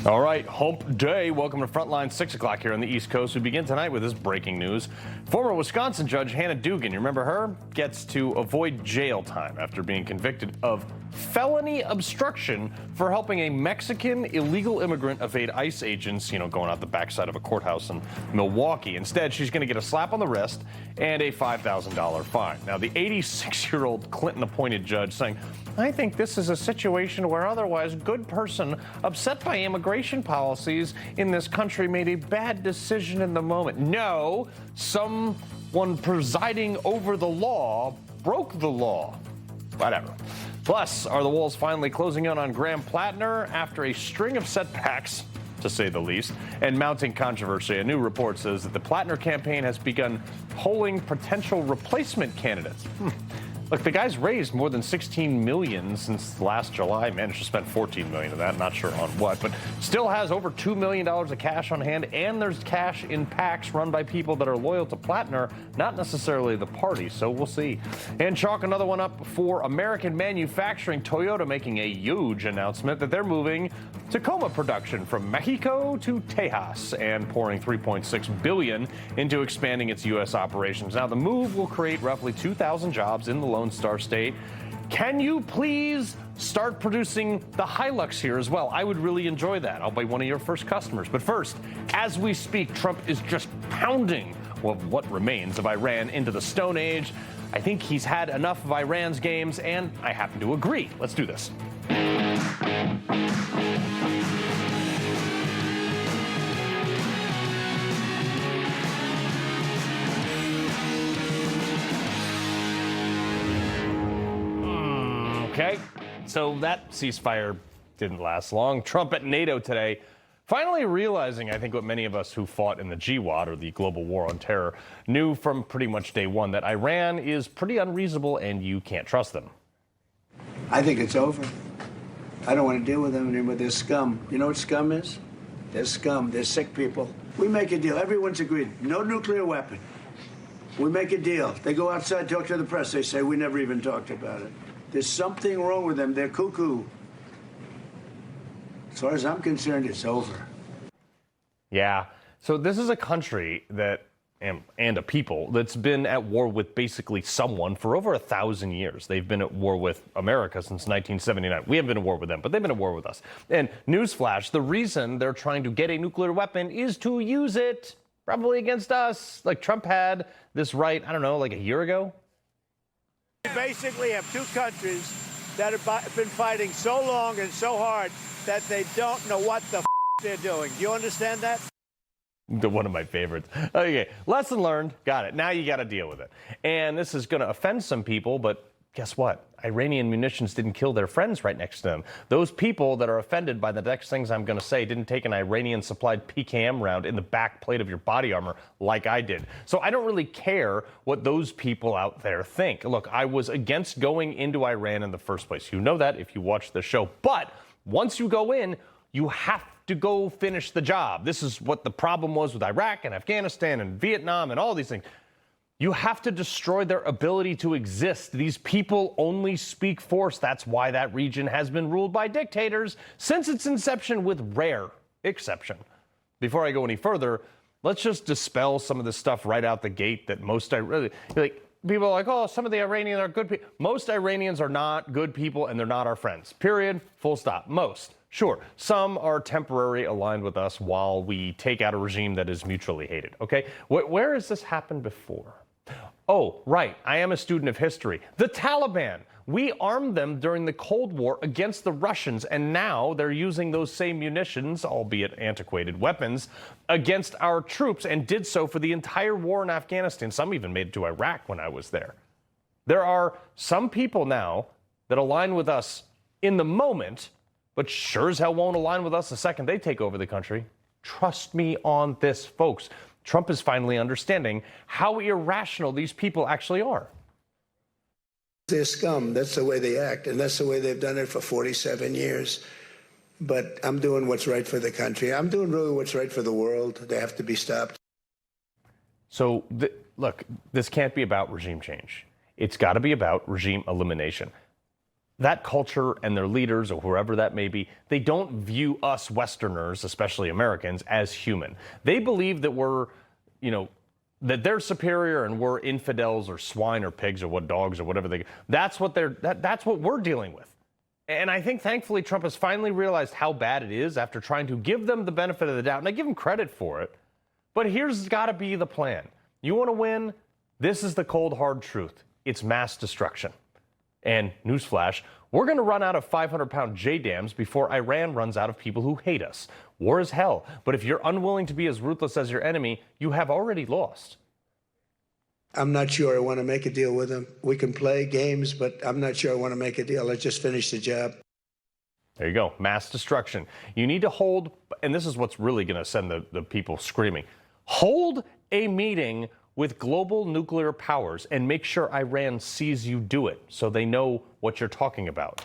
All right, hump day. Welcome to Frontline, 6 o'clock here on the East Coast. We begin tonight with this breaking news. Former Wisconsin judge Hannah Dugan, you remember her, gets to avoid jail time after being convicted of felony obstruction for helping a Mexican illegal immigrant evade ICE agents, going out the backside of a courthouse in Milwaukee. Instead, she's going to get a slap on the wrist and a $5,000 fine. Now, the 86-year-old Clinton-appointed judge saying, I think this is a situation where otherwise good person upset by immigration policies in this country made a bad decision in the moment. No, someone presiding over the law broke the law. Whatever. Plus, are the walls finally closing in on Graham Platner after a string of setbacks, to say the least, and mounting controversy? A new report says that the Platner campaign has begun polling potential replacement candidates. Look, the guy's raised more than $16 million since last July. Managed to spend $14 million of that. Not sure on what, but still has over $2 million of cash on hand. And there's cash in PACs run by people that are loyal to Platner, not necessarily the party. So we'll see. And chalk another one up for American manufacturing. Toyota making a huge announcement that they're moving Tacoma production from Mexico to Tejas and pouring $3.6 billion into expanding its U.S. operations. Now, the move will create roughly 2,000 jobs in the Lone Star State. Can you please start producing the Hilux here as well? I would really enjoy that. I'll be one of your first customers. But first, as we speak, Trump is just pounding what remains of Iran into the Stone Age. I think he's had enough of Iran's games, and I happen to agree. Let's do this. Okay, so that ceasefire didn't last long. Trump at NATO today, finally realizing, I think, what many of us who fought in the GWOT, or the Global War on Terror, knew from pretty much day one, that Iran is pretty unreasonable and you can't trust them. I think it's over. I don't want to deal with them anymore. They're scum. You know what scum is? They're scum. They're sick people. We make a deal. Everyone's agreed. No nuclear weapon. We make a deal. They go outside, talk to the press. They say, we never even talked about it. There's something wrong with them. They're cuckoo. As far as I'm concerned, it's over. Yeah. So this is a country that, and a people that's been at war with basically someone for over 1,000 years. They've been at war with America since 1979. We haven't been at war with them, but they've been at war with us. And newsflash, the reason they're trying to get a nuclear weapon is to use it probably against us. Like Trump had this right, I don't know, like a year ago. We basically have two countries that have been fighting so long and so hard that they don't know what the they're doing. Do you understand that? One of my favorites. Okay, lesson learned. Got it. Now you got to deal with it. And this is going to offend some people, but guess what? Iranian munitions didn't kill their friends right next to them. Those people that are offended by the next things I'm going to say didn't take an Iranian-supplied PKM round in the back plate of your body armor like I did. So I don't really care what those people out there think. Look, I was against going into Iran in the first place. You know that if you watch the show. But once you go in, you have to go finish the job. This is what the problem was with Iraq and Afghanistan and Vietnam and all these things. You have to destroy their ability to exist. These people only speak force. That's why that region has been ruled by dictators since its inception, with rare exception. Before I go any further, let's just dispel some of this stuff right out the gate that most people are like, oh, some of the Iranians are good people. Most Iranians are not good people, and they're not our friends. Period. Full stop. Most. Sure, some are temporarily aligned with us while we take out a regime that is mutually hated. Okay, where has this happened before? Oh, right. I am a student of history. The Taliban. We armed them during the Cold War against the Russians, and now they're using those same munitions, albeit antiquated weapons, against our troops, and did so for the entire war in Afghanistan. Some even made it to Iraq when I was there. There are some people now that align with us in the moment, but sure as hell won't align with us the second they take over the country. Trust me on this, folks. Trump is finally understanding how irrational these people actually are. They're scum. That's the way they act, and that's the way they've done it for 47 years. But I'm doing what's right for the country. I'm doing really what's right for the world. They have to be stopped. So, look, this can't be about regime change. It's got to be about regime elimination. that culture and their leaders, or whoever that may be, they don't view us Westerners, especially Americans, as human. They believe that we're, that they're superior and we're infidels or swine or pigs or what dogs or whatever that's what that's what we're dealing with. And I think thankfully Trump has finally realized how bad it is after trying to give them the benefit of the doubt. And I give him credit for it. But here's got to be the plan. You want to win? This is the cold, hard truth. It's mass destruction. And newsflash, we're going to run out of 500-pound JDAMs before Iran runs out of people who hate us. War is hell. But if you're unwilling to be as ruthless as your enemy, you have already lost. I'm not sure I want to make a deal with them. We can play games, but I'm not sure I want to make a deal. Let's just finish the job. There you go. Mass destruction. You need to hold, and this is what's really going to send the people screaming, hold a meeting with global nuclear powers and make sure Iran sees you do it so they know what you're talking about.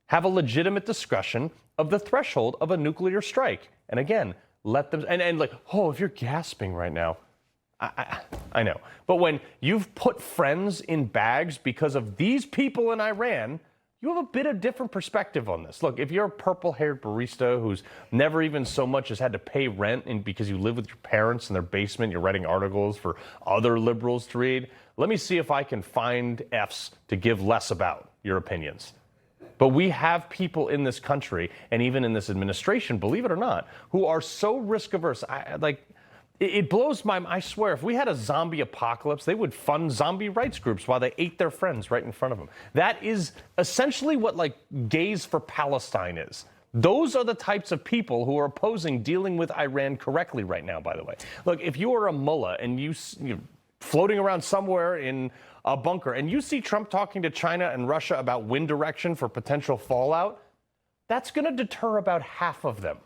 Have a legitimate discussion of the threshold of a nuclear strike. And again, let them, and like, oh, if you're gasping right now, I know. But when you've put friends in bags because of these people in Iran, you have a bit of different perspective on this. Look, if you're a purple-haired barista who's never even so much as had to pay rent because you live with your parents in their basement, you're writing articles for other liberals to read, let me see if I can find Fs to give less about your opinions. But we have people in this country, and even in this administration, believe it or not, who are so risk-averse. It blows my mind. I swear, if we had a zombie apocalypse, they would fund zombie rights groups while they ate their friends right in front of them. That is essentially what, Gays for Palestine is. Those are the types of people who are opposing dealing with Iran correctly right now, by the way. Look, if you are a mullah and you're floating around somewhere in a bunker and you see Trump talking to China and Russia about wind direction for potential fallout, that's going to deter about half of them.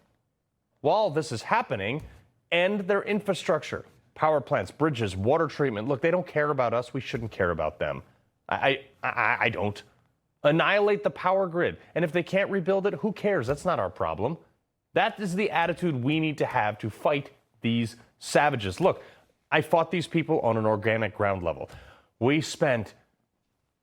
While this is happening, and their infrastructure, power plants, bridges, water treatment. Look, they don't care about us. We shouldn't care about them. I don't. Annihilate the power grid. And if they can't rebuild it, who cares? That's not our problem. That is the attitude we need to have to fight these savages. Look, I fought these people on an organic ground level. We spent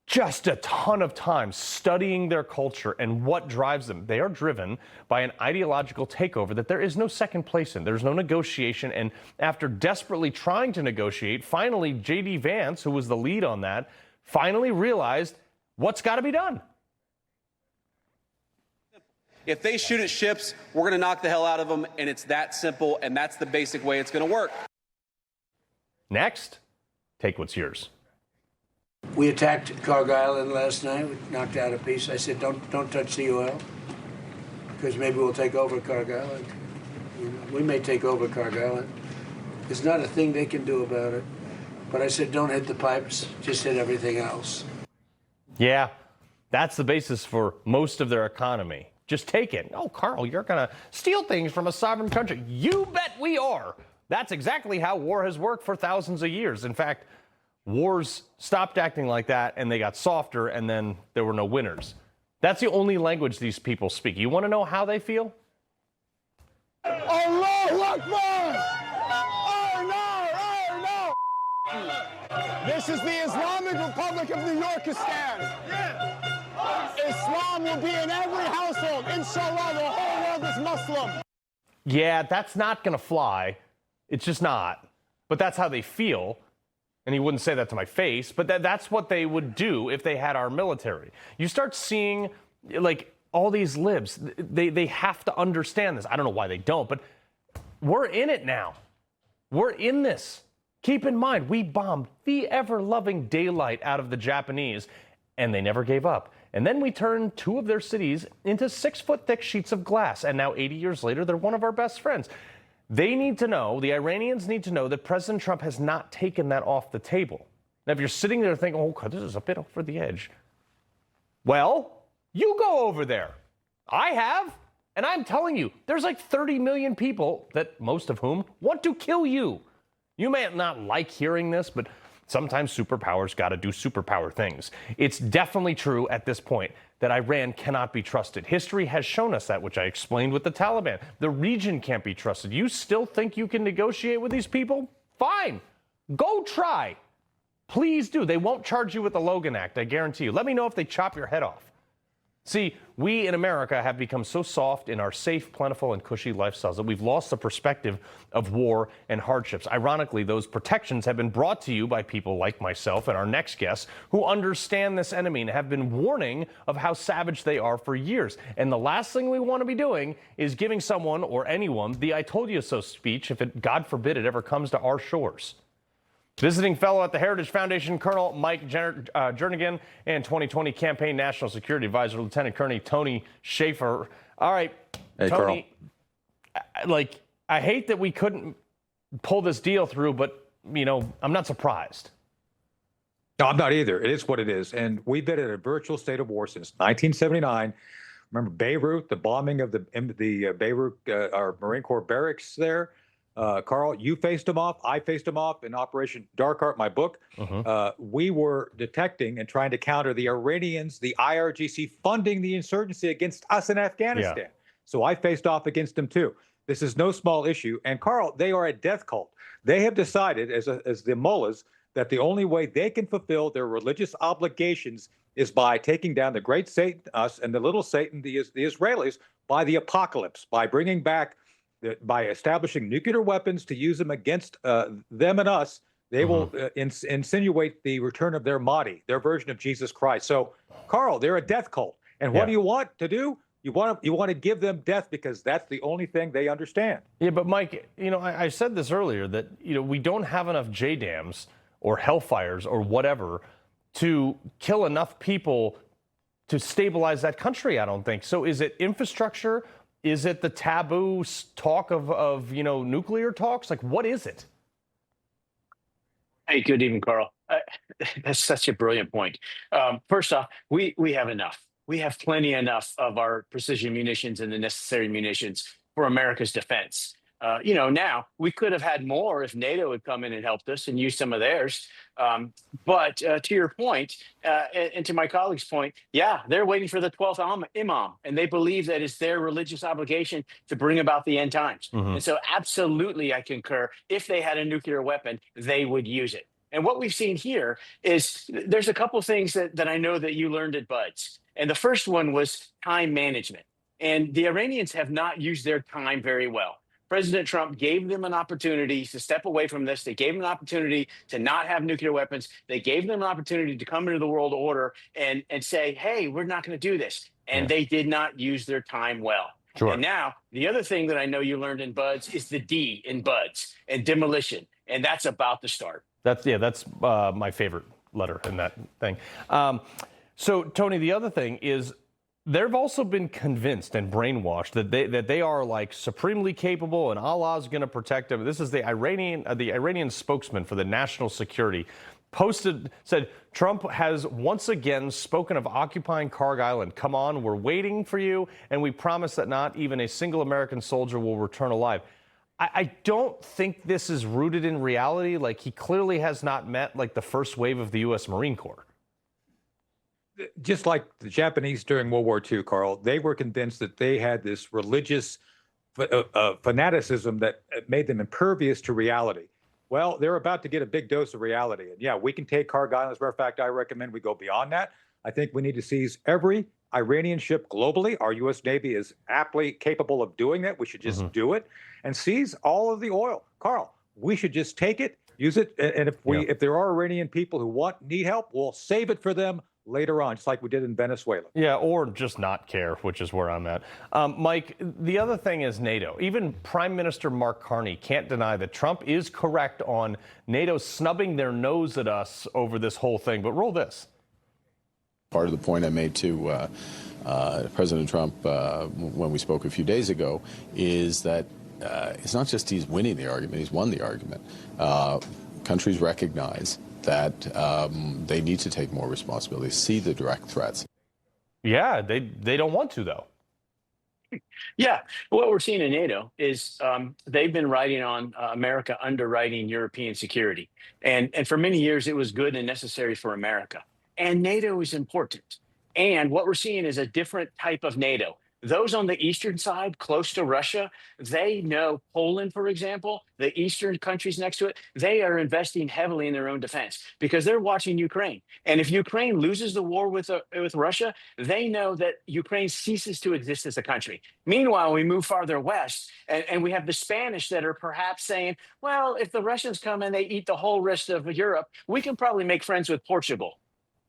just a ton of time studying their culture and what drives them. They are driven by an ideological takeover that there is no second place in. There's no negotiation. And after desperately trying to negotiate, finally, J.D. Vance, who was the lead on that, finally realized what's got to be done. If they shoot at ships, we're going to knock the hell out of them. And it's that simple. And that's the basic way it's going to work. Next, take what's yours. We attacked Cargill Island last night. We knocked out a piece. I said, don't touch the oil, because maybe we'll take over Cargill Island. We may take over Cargill Island. There's not a thing they can do about it. But I said, don't hit the pipes. Just hit everything else. Yeah, that's the basis for most of their economy. Just take it. Oh, Carl, you're going to steal things from a sovereign country. You bet we are. That's exactly how war has worked for thousands of years. In fact, wars stopped acting like that, and they got softer, and then there were no winners. That's the only language these people speak. You want to know how they feel? Allahu Akbar! Oh, no! This is the Islamic Republic of New Yorkistan. Islam will be in every household. Inshallah, the whole world is Muslim. Yeah, that's not going to fly. It's just not. But that's how they feel. And he wouldn't say that to my face, but that's what they would do if they had our military. You start seeing, all these libs, they have to understand this. I don't know why they don't, but we're in it now. We're in this. Keep in mind, we bombed the ever-loving daylight out of the Japanese, and they never gave up. And then we turned two of their cities into 6-foot-thick sheets of glass, and now 80 years later, they're one of our best friends. They need to know, the Iranians need to know, that President Trump has not taken that off the table. Now, if you're sitting there thinking, oh, this is a bit over the edge, well, you go over there. I have, and I'm telling you, there's 30 million people, that most of whom want to kill you. You may not like hearing this, but sometimes superpowers got to do superpower things. It's definitely true at this point that Iran cannot be trusted. History has shown us that, which I explained with the Taliban. The region can't be trusted. You still think you can negotiate with these people? Fine. Go try. Please do. They won't charge you with the Logan Act, I guarantee you. Let me know if they chop your head off. See, we in America have become so soft in our safe, plentiful, and cushy lifestyles that we've lost the perspective of war and hardships. Ironically, those protections have been brought to you by people like myself and our next guests who understand this enemy and have been warning of how savage they are for years. And the last thing we want to be doing is giving someone or anyone the I told you so speech if it, God forbid, it ever comes to our shores. Visiting fellow at the Heritage Foundation, Colonel Mike Jernigan, and 2020 Campaign National Security Advisor, Lieutenant Colonel Tony Shaffer. All right, hey, Tony, like, I hate that we couldn't pull this deal through, but, you know, I'm not surprised. No, I'm not either. It is what it is. And we've been in a virtual state of war since 1979. Remember Beirut, the bombing of the Beirut, our Marine Corps barracks there. Carl, you faced them off. I faced them off in Operation Dark Heart, my book. We were detecting and trying to counter the Iranians, the IRGC funding the insurgency against us in Afghanistan. Yeah. So I faced off against them too. This is no small issue. And Carl, they are a death cult. They have decided, as the mullahs, that the only way they can fulfill their religious obligations is by taking down the great Satan, us, and the little Satan, the Israelis, by the apocalypse, by bringing back by establishing nuclear weapons to use them against them and us. They will insinuate the return of their Mahdi, their version of Jesus Christ. So, Carl, they're a death cult. And what do you want to do? You want to give them death because that's the only thing they understand. Yeah, but Mike, you know, I said this earlier that, you know, we don't have enough JDAMs or Hellfires or whatever to kill enough people to stabilize that country, I don't think. So is it infrastructure? Is it the taboo talk of you know, nuclear talks? Like, what is it? Hey, good evening, Carl. That's such a brilliant point. First off, we have enough. We have plenty enough of our precision munitions and the necessary munitions for America's defense. You know, now we could have had more if NATO had come in and helped us and used some of theirs. But to your point, and to my colleague's point, yeah, they're waiting for the 12th Imam, and they believe that it's their religious obligation to bring about the end times. And so absolutely, I concur. If they had a nuclear weapon, they would use it. And what we've seen here is there's a couple of things that I know that you learned at Buds. And the first one was time management. And the Iranians have not used their time very well. President Trump gave them an opportunity to step away from this. They gave them an opportunity to not have nuclear weapons. They gave them an opportunity to come into the world order and say, hey, we're not going to do this. And they did not use their time well. Sure. And now the other thing that I know you learned in Buds is the D in Buds and demolition. And that's about to start. That's my favorite letter in that thing. So, Tony, the other thing is, they've also been convinced and brainwashed that they are like supremely capable and Allah's going to protect them. This is the Iranian spokesman for the national security said Trump has once again spoken of occupying Carg Island. Come on, we're waiting for you, and we promise that not even a single American soldier will return alive. I don't think this is rooted in reality. Like, he clearly has not met like the first wave of the U.S. Marine Corps. Just like the Japanese during World War II, Carl, they were convinced that they had this religious fanaticism that made them impervious to reality. Well, they're about to get a big dose of reality. And yeah, we can take Carg Island. As a matter of fact, I recommend we go beyond that. I think we need to seize every Iranian ship globally. Our U.S. Navy is aptly capable of doing that. We should just do it and seize all of the oil. Carl, we should just take it, use it. And if there are Iranian people who need help, we'll save it for them later on, just like we did in Venezuela. Yeah, or just not care, which is where I'm at. Mike, the other thing is NATO. Even Prime Minister Mark Carney can't deny that Trump is correct on NATO snubbing their nose at us over this whole thing. But roll this. Part of the point I made to President Trump when we spoke a few days ago is that it's not just he's winning the argument, he's won the argument. Countries recognize that they need to take more responsibility, see the direct threats. Yeah, they don't want to, though. Yeah, what we're seeing in NATO is they've been riding on America underwriting European security. And for many years, it was good and necessary for America. And NATO is important. And what we're seeing is a different type of NATO. Those on the eastern side, close to Russia, they know Poland, for example, the eastern countries next to it, they are investing heavily in their own defense because they're watching Ukraine. And if Ukraine loses the war with Russia, they know that Ukraine ceases to exist as a country. Meanwhile, we move farther west, and we have the Spanish that are perhaps saying, well, if the Russians come and they eat the whole rest of Europe, we can probably make friends with Portugal.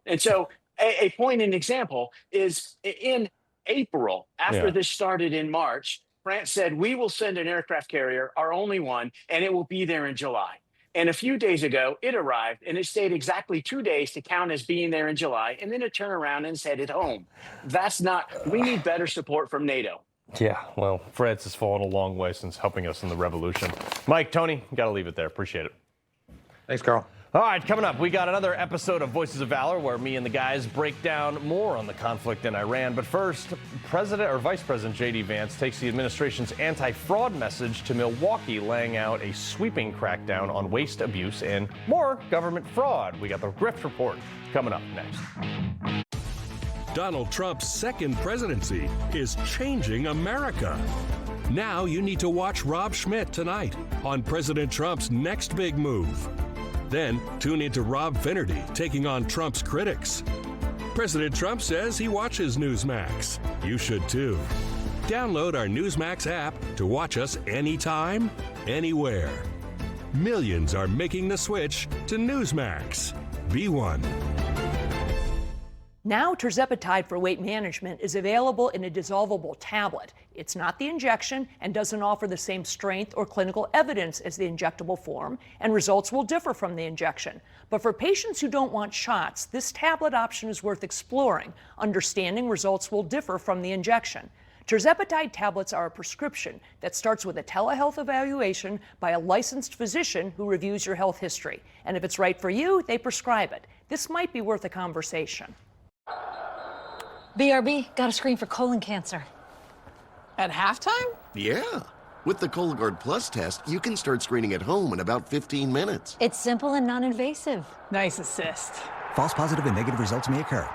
And so a point and example is in April, after this started in March, France said, we will send an aircraft carrier, our only one, and it will be there in July. And a few days ago, it arrived, and it stayed exactly 2 days to count as being there in July, and then it turned around and said it home. That's not, we need better support from NATO. Yeah, well, France has fallen a long way since helping us in the revolution. Mike, Tony, got to leave it there. Appreciate it. Thanks, Carl. All right, coming up, we got another episode of Voices of Valor where me and the guys break down more on the conflict in Iran. But first, Vice President J.D. Vance takes the administration's anti-fraud message to Milwaukee, laying out a sweeping crackdown on waste abuse and more government fraud. We got the Grift Report coming up next. Donald Trump's second presidency is changing America. Now you need to watch Rob Schmitt tonight on President Trump's next big move. Then tune into Rob Finnerty taking on Trump's critics. President Trump says he watches Newsmax. You should too. Download our Newsmax app to watch us anytime, anywhere. Millions are making the switch to Newsmax. Be one. Now, tirzepatide for weight management is available in a dissolvable tablet. It's not the injection and doesn't offer the same strength or clinical evidence as the injectable form, and results will differ from the injection. But for patients who don't want shots, this tablet option is worth exploring. Understanding results will differ from the injection. Tirzepatide tablets are a prescription that starts with a telehealth evaluation by a licensed physician who reviews your health history. And if it's right for you, they prescribe it. This might be worth a conversation. BRB, got a screen for colon cancer. At halftime? Yeah. With the Cologuard Plus test, you can start screening at home in about 15 minutes. It's simple and non-invasive. Nice assist. False positive and negative results may occur.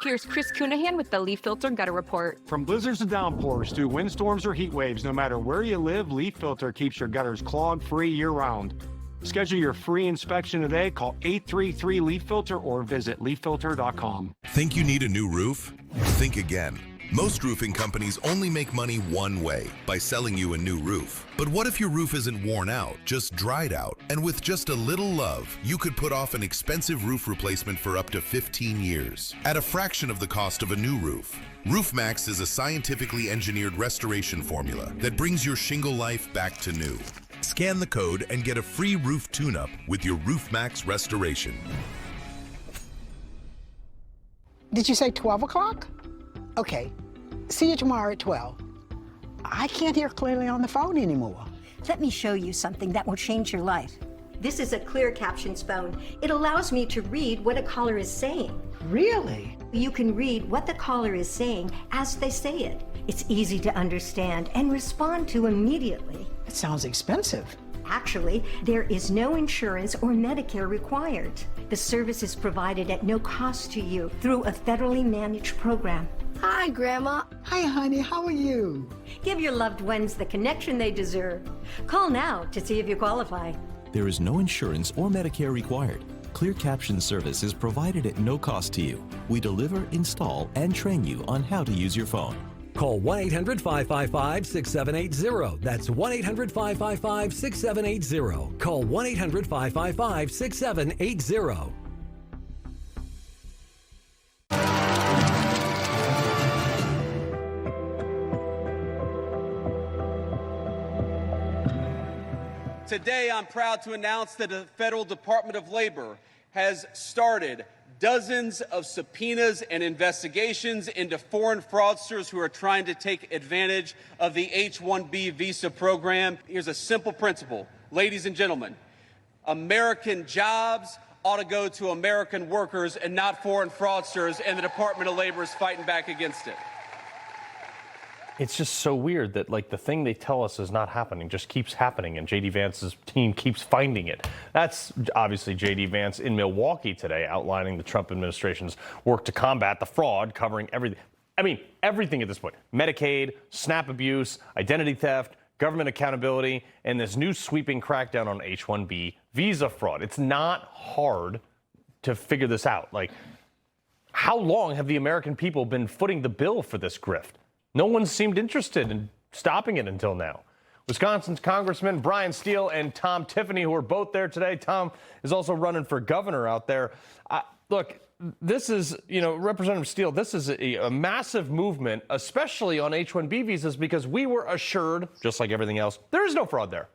Here's Chris Cunahan with the Leaf Filter Gutter Report. From blizzards to downpours to windstorms or heat waves, no matter where you live, Leaf Filter keeps your gutters clog-free year-round. Schedule your free inspection today. Call 833-LEAF-FILTER or visit leaffilter.com. Think you need a new roof? Think again. Most roofing companies only make money one way, by selling you a new roof. But what if your roof isn't worn out, just dried out? And with just a little love, you could put off an expensive roof replacement for up to 15 years, at a fraction of the cost of a new roof. Roofmax is a scientifically engineered restoration formula that brings your shingle life back to new. Scan the code and get a free roof tune-up with your Roofmax restoration. Did you say 12 o'clock? Okay. See you tomorrow at 12. I can't hear clearly on the phone anymore. Let me show you something that will change your life. This is a clear captions phone. It allows me to read what a caller is saying. Really? You can read what the caller is saying as they say it. It's easy to understand and respond to immediately. It sounds expensive. Actually, there is no insurance or Medicare required. The service is provided at no cost to you through a federally managed program. Hi, Grandma. Hi, honey. How are you? Give your loved ones the connection they deserve. Call now to see if you qualify. There is no insurance or Medicare required. Clear Caption service is provided at no cost to you. We deliver, install, and train you on how to use your phone. Call 1-800-555-6780. That's 1-800-555-6780. Call 1-800-555-6780. Today, I'm proud to announce that the Federal Department of Labor has started dozens of subpoenas and investigations into foreign fraudsters who are trying to take advantage of the H-1B visa program. Here's a simple principle. Ladies and gentlemen, American jobs ought to go to American workers and not foreign fraudsters, and the Department of Labor is fighting back against it. It's just so weird that, like, the thing they tell us is not happening just keeps happening, and J.D. Vance's team keeps finding it. That's obviously J.D. Vance in Milwaukee today, outlining the Trump administration's work to combat the fraud, covering everything. I mean, everything at this point. Medicaid, SNAP abuse, identity theft, government accountability, and this new sweeping crackdown on H-1B visa fraud. It's not hard to figure this out. Like, how long have the American people been footing the bill for this grift? No one seemed interested in stopping it until now. Wisconsin's Congressman Bryan Steil and Tom Tiffany, who are both there today. Tom is also running for governor out there. Look, this is, Representative Steil, this is a massive movement, especially on H-1B visas, because we were assured, just like everything else, there is no fraud there.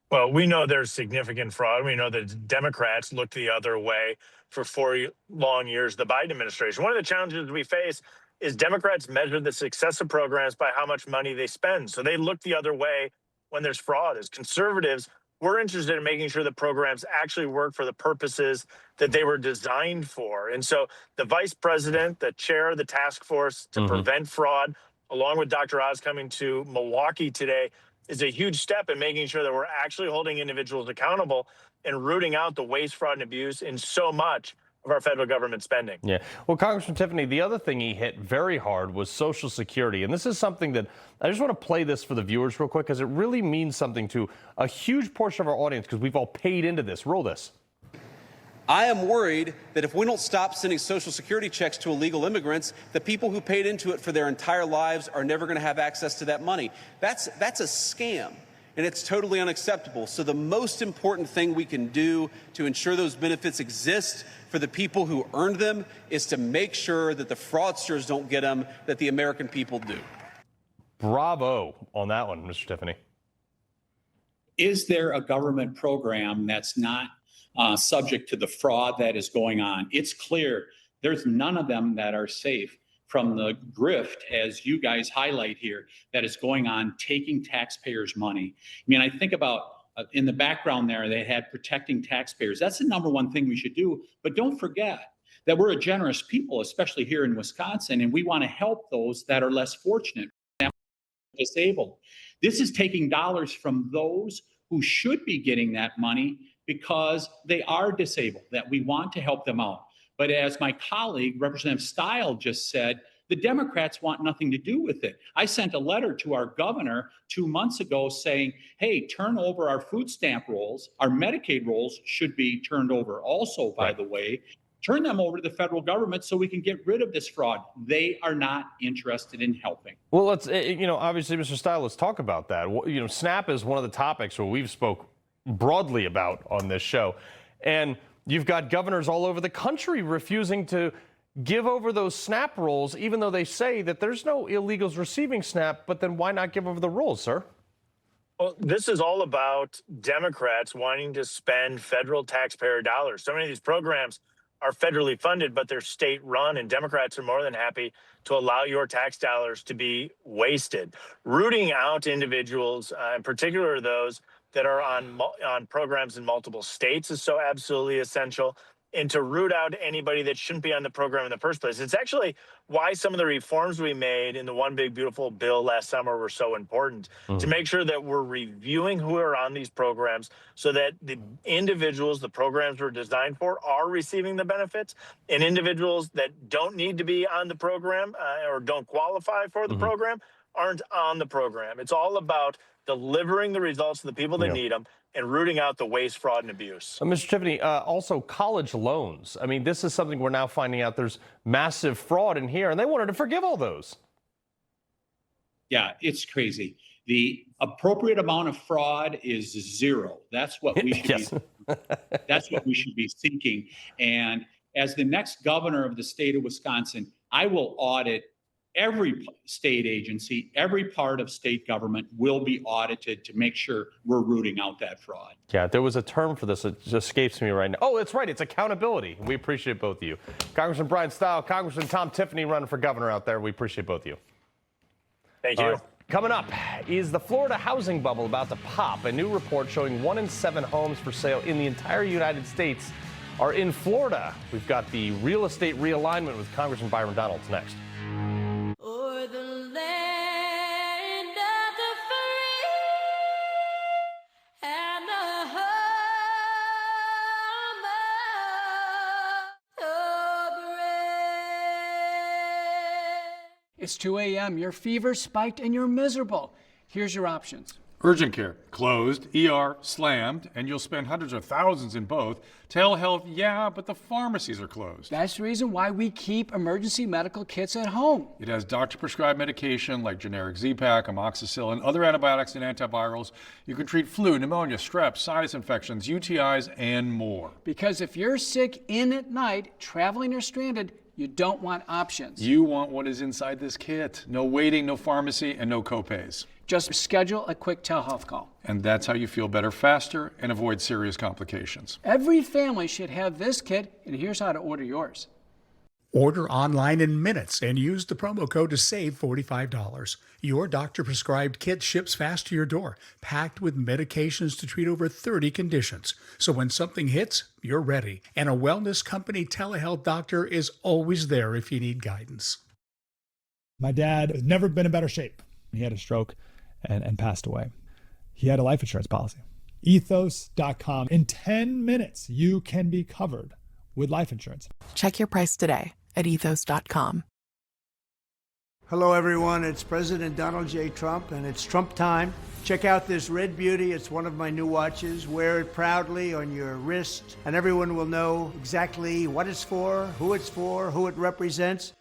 Well, we know there's significant fraud. We know that Democrats looked the other way for 4 long years, the Biden administration. One of the challenges we face is Democrats measure the success of programs by how much money they spend. So they look the other way when there's fraud. As conservatives, we're interested in making sure the programs actually work for the purposes that they were designed for. And so the vice president, the chair of the task force to prevent fraud, along with Dr. Oz coming to Milwaukee today, is a huge step in making sure that we're actually holding individuals accountable and rooting out the waste, fraud, and abuse in so much of our federal government spending. Yeah. Well, Congressman Tiffany, the other thing he hit very hard was Social Security. And this is something that I just want to play this for the viewers real quick, because it really means something to a huge portion of our audience, because we've all paid into this. Roll this. I am worried that if we don't stop sending Social Security checks to illegal immigrants, the people who paid into it for their entire lives are never going to have access to that money. That's a scam. And it's totally unacceptable. So the most important thing we can do to ensure those benefits exist for the people who earned them is to make sure that the fraudsters don't get them, that the American people do. Bravo on that one, Mr. Tiffany. Is there a government program that's not subject to the fraud that is going on? It's clear there's none of them that are safe from the grift, as you guys highlight here, that is going on, taking taxpayers' money. I mean, I think about in the background there, they had protecting taxpayers. That's the number one thing we should do. But don't forget that we're a generous people, especially here in Wisconsin, and we want to help those that are less fortunate, disabled. This is taking dollars from those who should be getting that money because they are disabled, that we want to help them out. But as my colleague, Representative Steil, just said, the Democrats want nothing to do with it. I sent a letter to our governor 2 months ago saying, hey, turn over our food stamp rolls. Our Medicaid rolls should be turned over also, by the way. Turn them over to the federal government so we can get rid of this fraud. They are not interested in helping. Well, let's, obviously, Mr. Steil, let's talk about that. SNAP is one of the topics where we've spoke broadly about on this show. And you've got governors all over the country refusing to give over those SNAP rolls, even though they say that there's no illegals receiving SNAP. But then why not give over the rolls, sir? Well, this is all about Democrats wanting to spend federal taxpayer dollars. So many of these programs are federally funded, but they're state run, and Democrats are more than happy to allow your tax dollars to be wasted. Rooting out individuals, in particular those that are on programs in multiple states, is so absolutely essential. And to root out anybody that shouldn't be on the program in the first place. It's actually why some of the reforms we made in the One Big Beautiful Bill last summer were so important, to make sure that we're reviewing who are on these programs so that the individuals the programs were designed for are receiving the benefits, and individuals that don't need to be on the program or don't qualify for the program aren't on the program. It's all about delivering the results to the people that need them and rooting out the waste, fraud, and abuse. Mr. Tiffany, also college loans. I mean, this is something we're now finding out there's massive fraud in here, and they wanted to forgive all those. Yeah, it's crazy. The appropriate amount of fraud is zero. That's what we should be. That's what we should be seeking. And as the next governor of the state of Wisconsin, I will audit every state agency, every part of state government will be audited to make sure we're rooting out that fraud. Yeah, there was a term for this. It just escapes me right now. Oh, that's right. It's accountability. We appreciate both of you. Congressman Bryan Steil, Congressman Tom Tiffany running for governor out there. We appreciate both of you. Thank you. Coming up, is the Florida housing bubble about to pop? A new report showing 1 in 7 homes for sale in the entire United States are in Florida. We've got the real estate realignment with Congressman Byron Donalds next. It's 2 a.m., your fever spiked, and you're miserable. Here's your options. Urgent care, closed. ER, slammed, and you'll spend hundreds of thousands in both. Telehealth, yeah, but the pharmacies are closed. That's the reason why we keep emergency medical kits at home. It has doctor-prescribed medication like generic Z-Pak, amoxicillin, other antibiotics and antivirals. You can treat flu, pneumonia, strep, sinus infections, UTIs, and more. Because if you're sick in at night, traveling or stranded, you don't want options. You want what is inside this kit. No waiting, no pharmacy, and no copays. Just schedule a quick telehealth call. And that's how you feel better faster and avoid serious complications. Every family should have this kit, and here's how to order yours. Order online in minutes and use the promo code to save $45. Your doctor-prescribed kit ships fast to your door, packed with medications to treat over 30 conditions. So when something hits, you're ready. And a wellness company telehealth doctor is always there if you need guidance. My dad has never been in better shape. He had a stroke and passed away. He had a life insurance policy. Ethos.com. In 10 minutes, you can be covered with life insurance. Check your price today at ethos.com. Hello, everyone. It's President Donald J. Trump, and it's Trump time. Check out this red beauty. It's one of my new watches. Wear it proudly on your wrist, and everyone will know exactly what it's for, who it represents.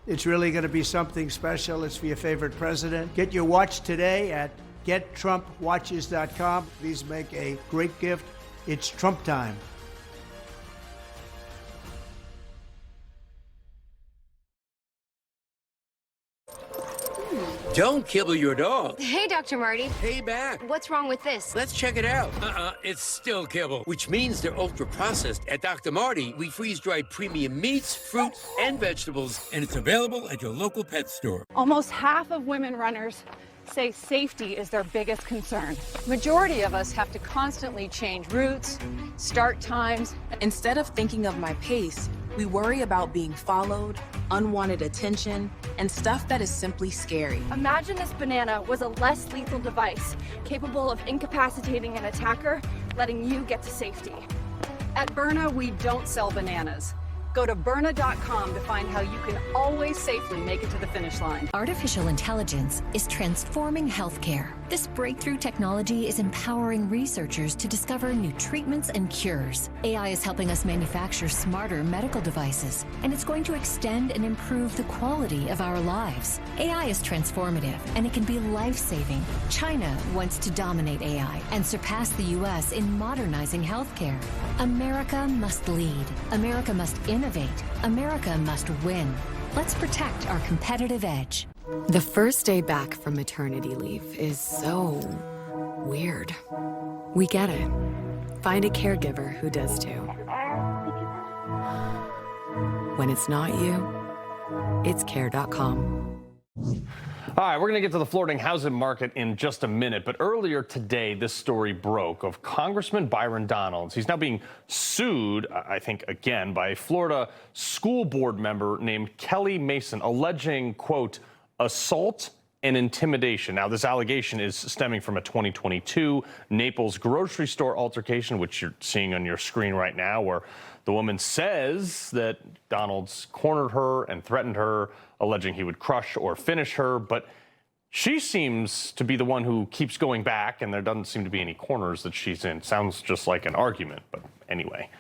It's really going to be something special. It's for your favorite president. Get your watch today at gettrumpwatches.com. Please make a great gift. It's Trump time. Don't kibble your dog. Hey, Dr. Marty. Hey, back. What's wrong with this? Let's check it out. It's still kibble, which means they're ultra-processed. At Dr. Marty, we freeze-dried premium meats, fruit, and vegetables, and it's available at your local pet store. Almost half of women runners say safety is their biggest concern. Majority of us have to constantly change routes, start times. Instead of thinking of my pace, we worry about being followed, unwanted attention, and stuff that is simply scary. Imagine this banana was a less lethal device, capable of incapacitating an attacker, letting you get to safety. At Byrna, we don't sell bananas. Go to Byrna.com to find how you can always safely make it to the finish line. Artificial intelligence is transforming healthcare. This breakthrough technology is empowering researchers to discover new treatments and cures. AI is helping us manufacture smarter medical devices, and it's going to extend and improve the quality of our lives. AI is transformative, and it can be life-saving. China wants to dominate AI and surpass the U.S. in modernizing healthcare. America must lead. America must innovate. America must win. Let's protect our competitive edge. The first day back from maternity leave is so weird. We get it. Find a caregiver who does too. When it's not you, it's care.com. All right, we're going to get to the Florida housing market in just a minute. But earlier today, this story broke of Congressman Byron Donalds. He's now being sued, I think, again, by a Florida school board member named Kelly Mason, alleging, quote, assault and intimidation. Now, this allegation is stemming from a 2022 Naples grocery store altercation, which you're seeing on your screen right now, where the woman says that Donalds cornered her and threatened her, alleging he would crush or finish her. But she seems to be the one who keeps going back, and there doesn't seem to be any corners that she's in. Sounds just like an argument, but anyway.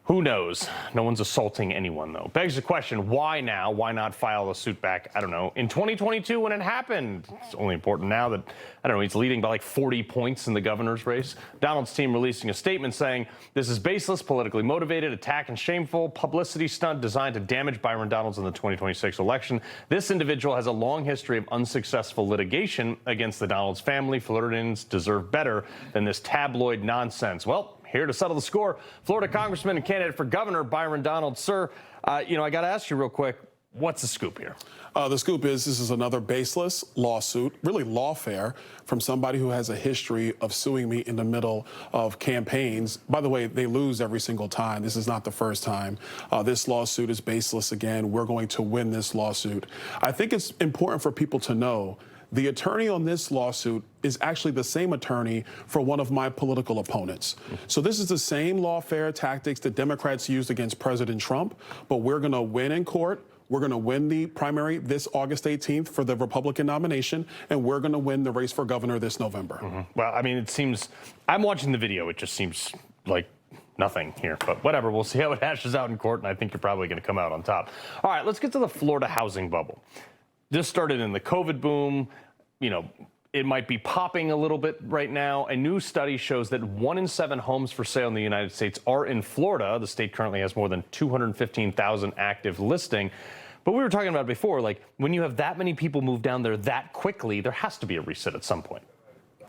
Who knows? No one's assaulting anyone, though. Begs the question, why now? Why not file a suit back, I don't know, in 2022 when it happened? It's only important now that, I don't know, he's leading by like 40 points in the governor's race. Donald's team releasing a statement saying, this is baseless, politically motivated, attack and shameful publicity stunt designed to damage Byron Donalds in the 2026 election. This individual has a long history of unsuccessful litigation against the Donalds family. Floridians deserve better than this tabloid nonsense. Well, here to settle the score, Florida Congressman and candidate for governor Byron Donalds. Sir, I got to ask you real quick, what's the scoop here? The scoop is this is another baseless lawsuit, really lawfare, from somebody who has a history of suing me in the middle of campaigns. By the way, they lose every single time. This is not the first time. This lawsuit is baseless again. We're going to win this lawsuit. I think it's important for people to know the attorney on this lawsuit is actually the same attorney for one of my political opponents. So this is the same lawfare tactics that Democrats used against President Trump, but we're going to win in court. We're going to win the primary this August 18th for the Republican nomination, and we're going to win the race for governor this November. Well, I mean, it seems, I'm watching the video, it just seems like nothing here, but whatever. We'll see how it hashes out in court, and I think you're probably going to come out on top. All right, let's get to the Florida housing bubble. This started in the COVID boom. You know, it might be popping a little bit right now. A new study shows that 1 in 7 homes for sale in the United States are in Florida. The state currently has more than 215,000 active listing. But we were talking about it before, like when you have that many people move down there that quickly, there has to be a reset at some point.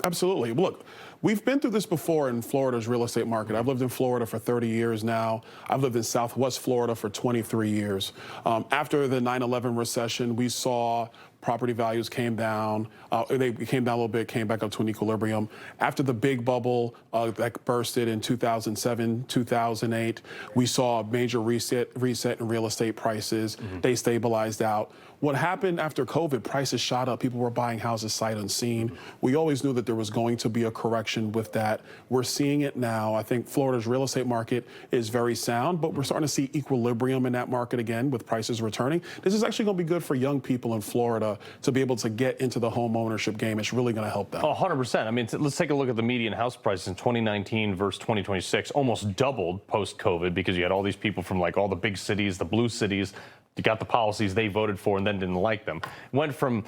Absolutely. Look, we've been through this before in Florida's real estate market. I've lived in Florida for 30 years now. I've lived in Southwest Florida for 23 years. After the 9/11 recession, we saw property values came down. They came down a little bit, came back up to an equilibrium. After the big bubble that bursted in 2007, 2008, we saw a major reset in real estate prices. They stabilized out. What happened after COVID, prices shot up. People were buying houses sight unseen. We always knew that there was going to be a correction with that. We're seeing it now. I think Florida's real estate market is very sound, but we're starting to see equilibrium in that market again with prices returning. This is actually going to be good for young people in Florida to be able to get into the home ownership game. It's really going to help them. Oh, 100%. I mean, let's take a look at the median house price in 2019 versus 2026, almost doubled post-COVID because you had all these people from like all the big cities, the blue cities. You got the policies they voted for and then didn't like them. Went from,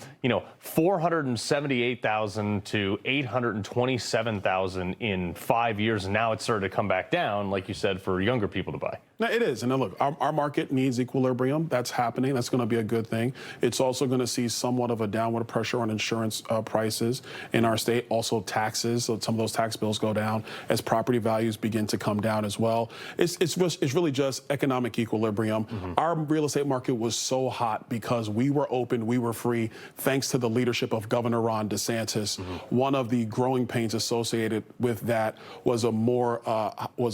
478,000 to 827,000 in 5 years, and now it's started to come back down, like you said, for younger people to buy. No, it is. And look, our market needs equilibrium. That's happening. That's going to be a good thing. It's also going to see somewhat of a downward pressure on insurance prices in our state. Also taxes. So some of those tax bills go down as property values begin to come down as well. It's really just economic equilibrium. Our real estate market was so hot because we were open, we were free, thanks to the leadership of Governor Ron DeSantis. One of the growing pains associated with that was a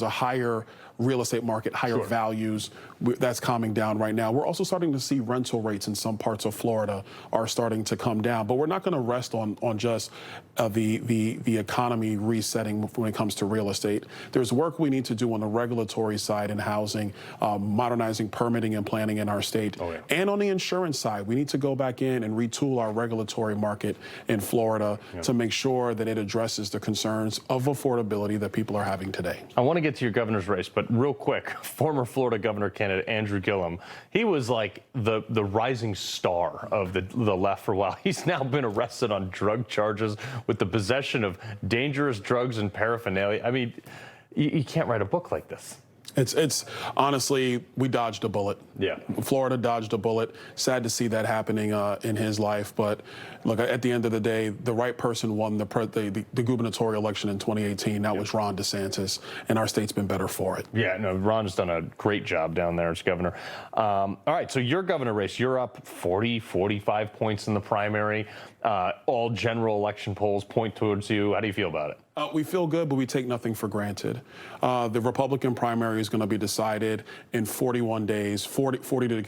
higher real estate market, higher values. That's calming down right now. We're also starting to see rental rates in some parts of Florida are starting to come down, but we're not going to rest on just the economy resetting when it comes to real estate. There's work we need to do on the regulatory side in housing, modernizing permitting and planning in our state. And on the insurance side, we need to go back in and retool our regulatory market in Florida to make sure that it addresses the concerns of affordability that people are having today. I want to get to your governor's race, but real quick, former Florida governor candidate Andrew Gillum, he was like the rising star of the left for a while. He's now been arrested on drug charges with the possession of dangerous drugs and paraphernalia. I mean, you can't write a book like this. It's honestly, we dodged a bullet. Yeah. Florida dodged a bullet. Sad to see that happening in his life. But look, at the end of the day, the right person won the gubernatorial election in 2018. That was Ron DeSantis, and our state's been better for it. Yeah, no, Ron's done a great job down there as governor. All right, so your governor race, you're up 40, 45 points in the primary. All general election polls point towards you. How do you feel about it? We feel good, but we take nothing for granted. The Republican primary is going to be decided in 41 days, 40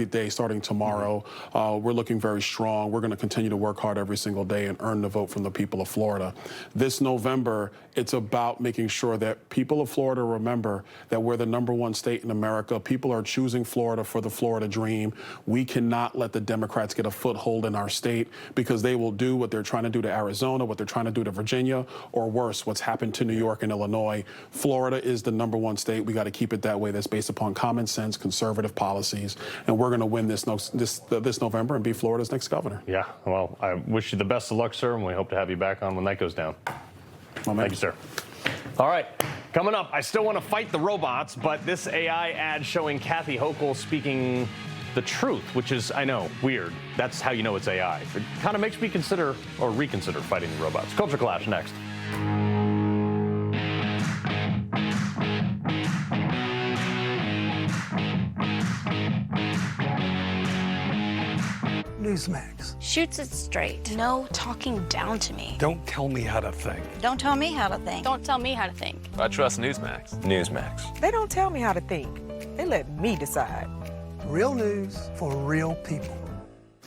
days starting tomorrow. We're looking very strong. We're going to continue to work hard every single day and earn the vote from the people of Florida. This November, it's about making sure that people of Florida remember that we're the #1 state in America. People are choosing Florida for the Florida dream. We cannot let the Democrats get a foothold in our state because they will do what they're trying to do to Arizona, what they're trying to do to Virginia, or worse, what's happened to New York and Illinois. Florida is the #1 state. We got to keep it that way. That's based upon common sense, conservative policies, and we're going to win this November and be Florida's next governor. Yeah, well, I wish you the best of luck, sir, and we hope to have you back on when that goes down. Thank you, sir. All right, coming up, I still want to fight the robots, but this AI ad showing Kathy Hochul speaking the truth, which is, I know, weird. That's how you know it's AI. It kind of makes me consider or reconsider fighting the robots. Culture Clash next. Newsmax. Shoots it straight. No talking down to me. Don't tell me how to think. Don't tell me how to think. Don't tell me how to think. I trust Newsmax. Newsmax. They don't tell me how to think. They let me decide. Real news for real people.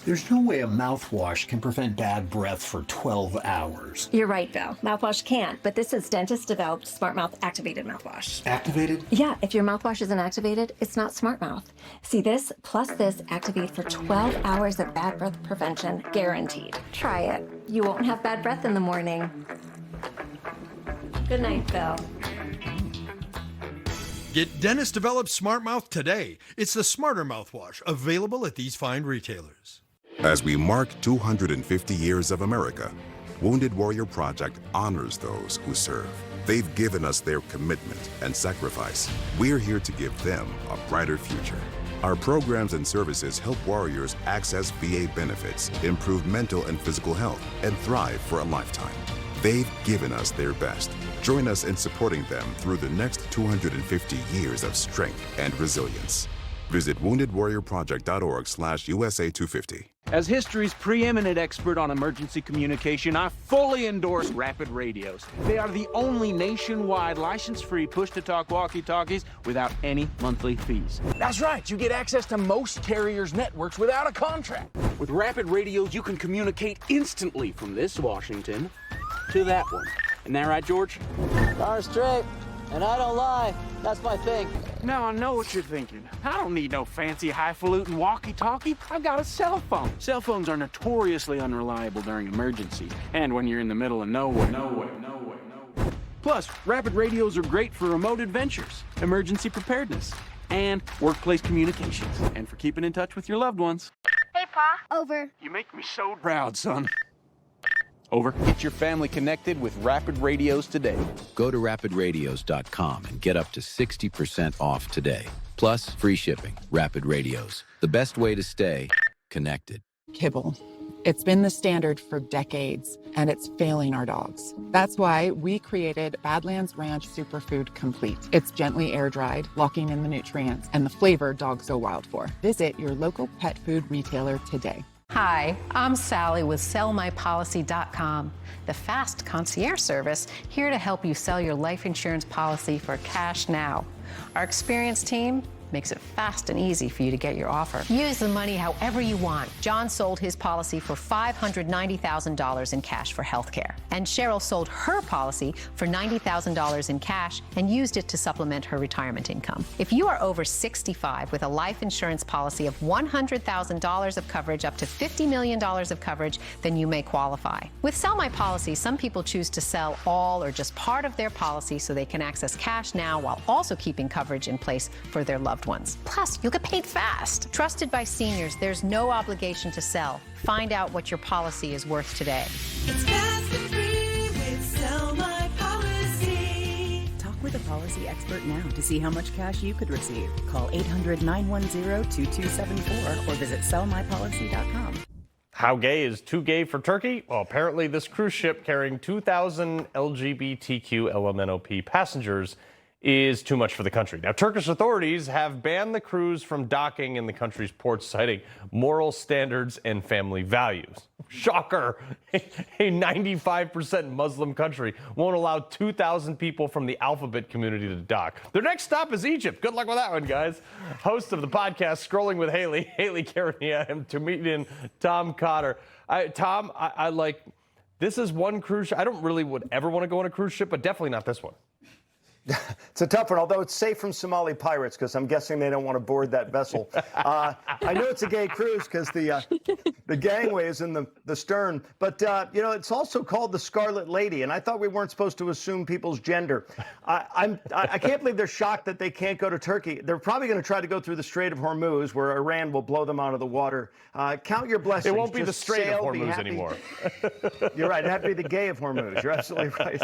There's no way a mouthwash can prevent bad breath for 12 hours. You're right, Val. Mouthwash can't, but this is dentist-developed Smart Mouth Activated Mouthwash. Activated? Yeah, if your mouthwash isn't activated, it's not Smart Mouth. See, this plus this activate for 12 hours of bad breath prevention, guaranteed. Try it. You won't have bad breath in the morning. Good night, Val. Get dentist-developed Smart Mouth today. It's the smarter mouthwash, available at these fine retailers. As we mark 250 years of America, Wounded Warrior Project honors those who serve. They've given us their commitment and sacrifice. We're here to give them a brighter future. Our programs and services help warriors access VA benefits, improve mental and physical health, and thrive for a lifetime. They've given us their best. Join us in supporting them through the next 250 years of strength and resilience. Visit woundedwarriorproject.org/USA250. As history's preeminent expert on emergency communication, I fully endorse Rapid Radios. They are the only nationwide license-free push-to-talk walkie-talkies without any monthly fees. That's right, you get access to most carriers' networks without a contract. With Rapid Radios, you can communicate instantly from this Washington to that one. Isn't that right, George? Darn straight. And I don't lie. That's my thing. Now I know what you're thinking. I don't need no fancy highfalutin walkie-talkie. I've got a cell phone. Cell phones are notoriously unreliable during emergency and when you're in the middle of nowhere. Plus, Rapid Radios are great for remote adventures, emergency preparedness, and workplace communications, and for keeping in touch with your loved ones. Hey, Pa. Over. You make me so proud, son. Over. Get your family connected with Rapid Radios today. Go to rapidradios.com and get up to 60% off today. Plus, free shipping. Rapid Radios. The best way to stay connected. Kibble. It's been the standard for decades, and it's failing our dogs. That's why we created Badlands Ranch Superfood Complete. It's gently air-dried, locking in the nutrients and the flavor dogs go wild for. Visit your local pet food retailer today. Hi, I'm Sally with SellMyPolicy.com, the fast concierge service here to help you sell your life insurance policy for cash now. Our experienced team makes it fast and easy for you to get your offer. Use the money however you want. John sold his policy for $590,000 in cash for healthcare. And Cheryl sold her policy for $90,000 in cash and used it to supplement her retirement income. If you are over 65 with a life insurance policy of $100,000 of coverage up to $50 million of coverage, then you may qualify. With Sell My Policy, some people choose to sell all or just part of their policy so they can access cash now while also keeping coverage in place for their loved ones. Plus, you'll get paid fast. Trusted by seniors, there's no obligation to sell. Find out what your policy is worth today. It's fast and free with Sell My Policy. Talk with a policy expert now to see how much cash you could receive. Call 800-910-2274 or visit sellmypolicy.com. How gay is too gay for Turkey? Well, apparently this cruise ship carrying 2,000 LGBTQ LMNOP passengers is too much for the country. Now, Turkish authorities have banned the cruise from docking in the country's ports, citing moral standards and family values. Shocker! A 95% Muslim country won't allow 2,000 people from the alphabet community to dock. Their next stop is Egypt. Good luck with that one, guys. Host of the podcast, Scrolling with Hayley Caronia, and comedian Tom Cotter. Tom, I like, this is one cruise ship. I don't really would ever want to go on a cruise ship, but definitely not this one. It's a tough one, although it's safe from Somali pirates, because I'm guessing they don't want to board that vessel. I know it's a gay cruise because the gangway is in the stern, but you know, it's also called the Scarlet Lady, and I thought we weren't supposed to assume people's gender. I can't believe they're shocked that they can't go to Turkey. They're probably going to try to go through the Strait of Hormuz, where Iran will blow them out of the water. Count your blessings. It won't be the Strait of Hormuz anymore. You're right. It had to be the Gay of Hormuz. You're absolutely right.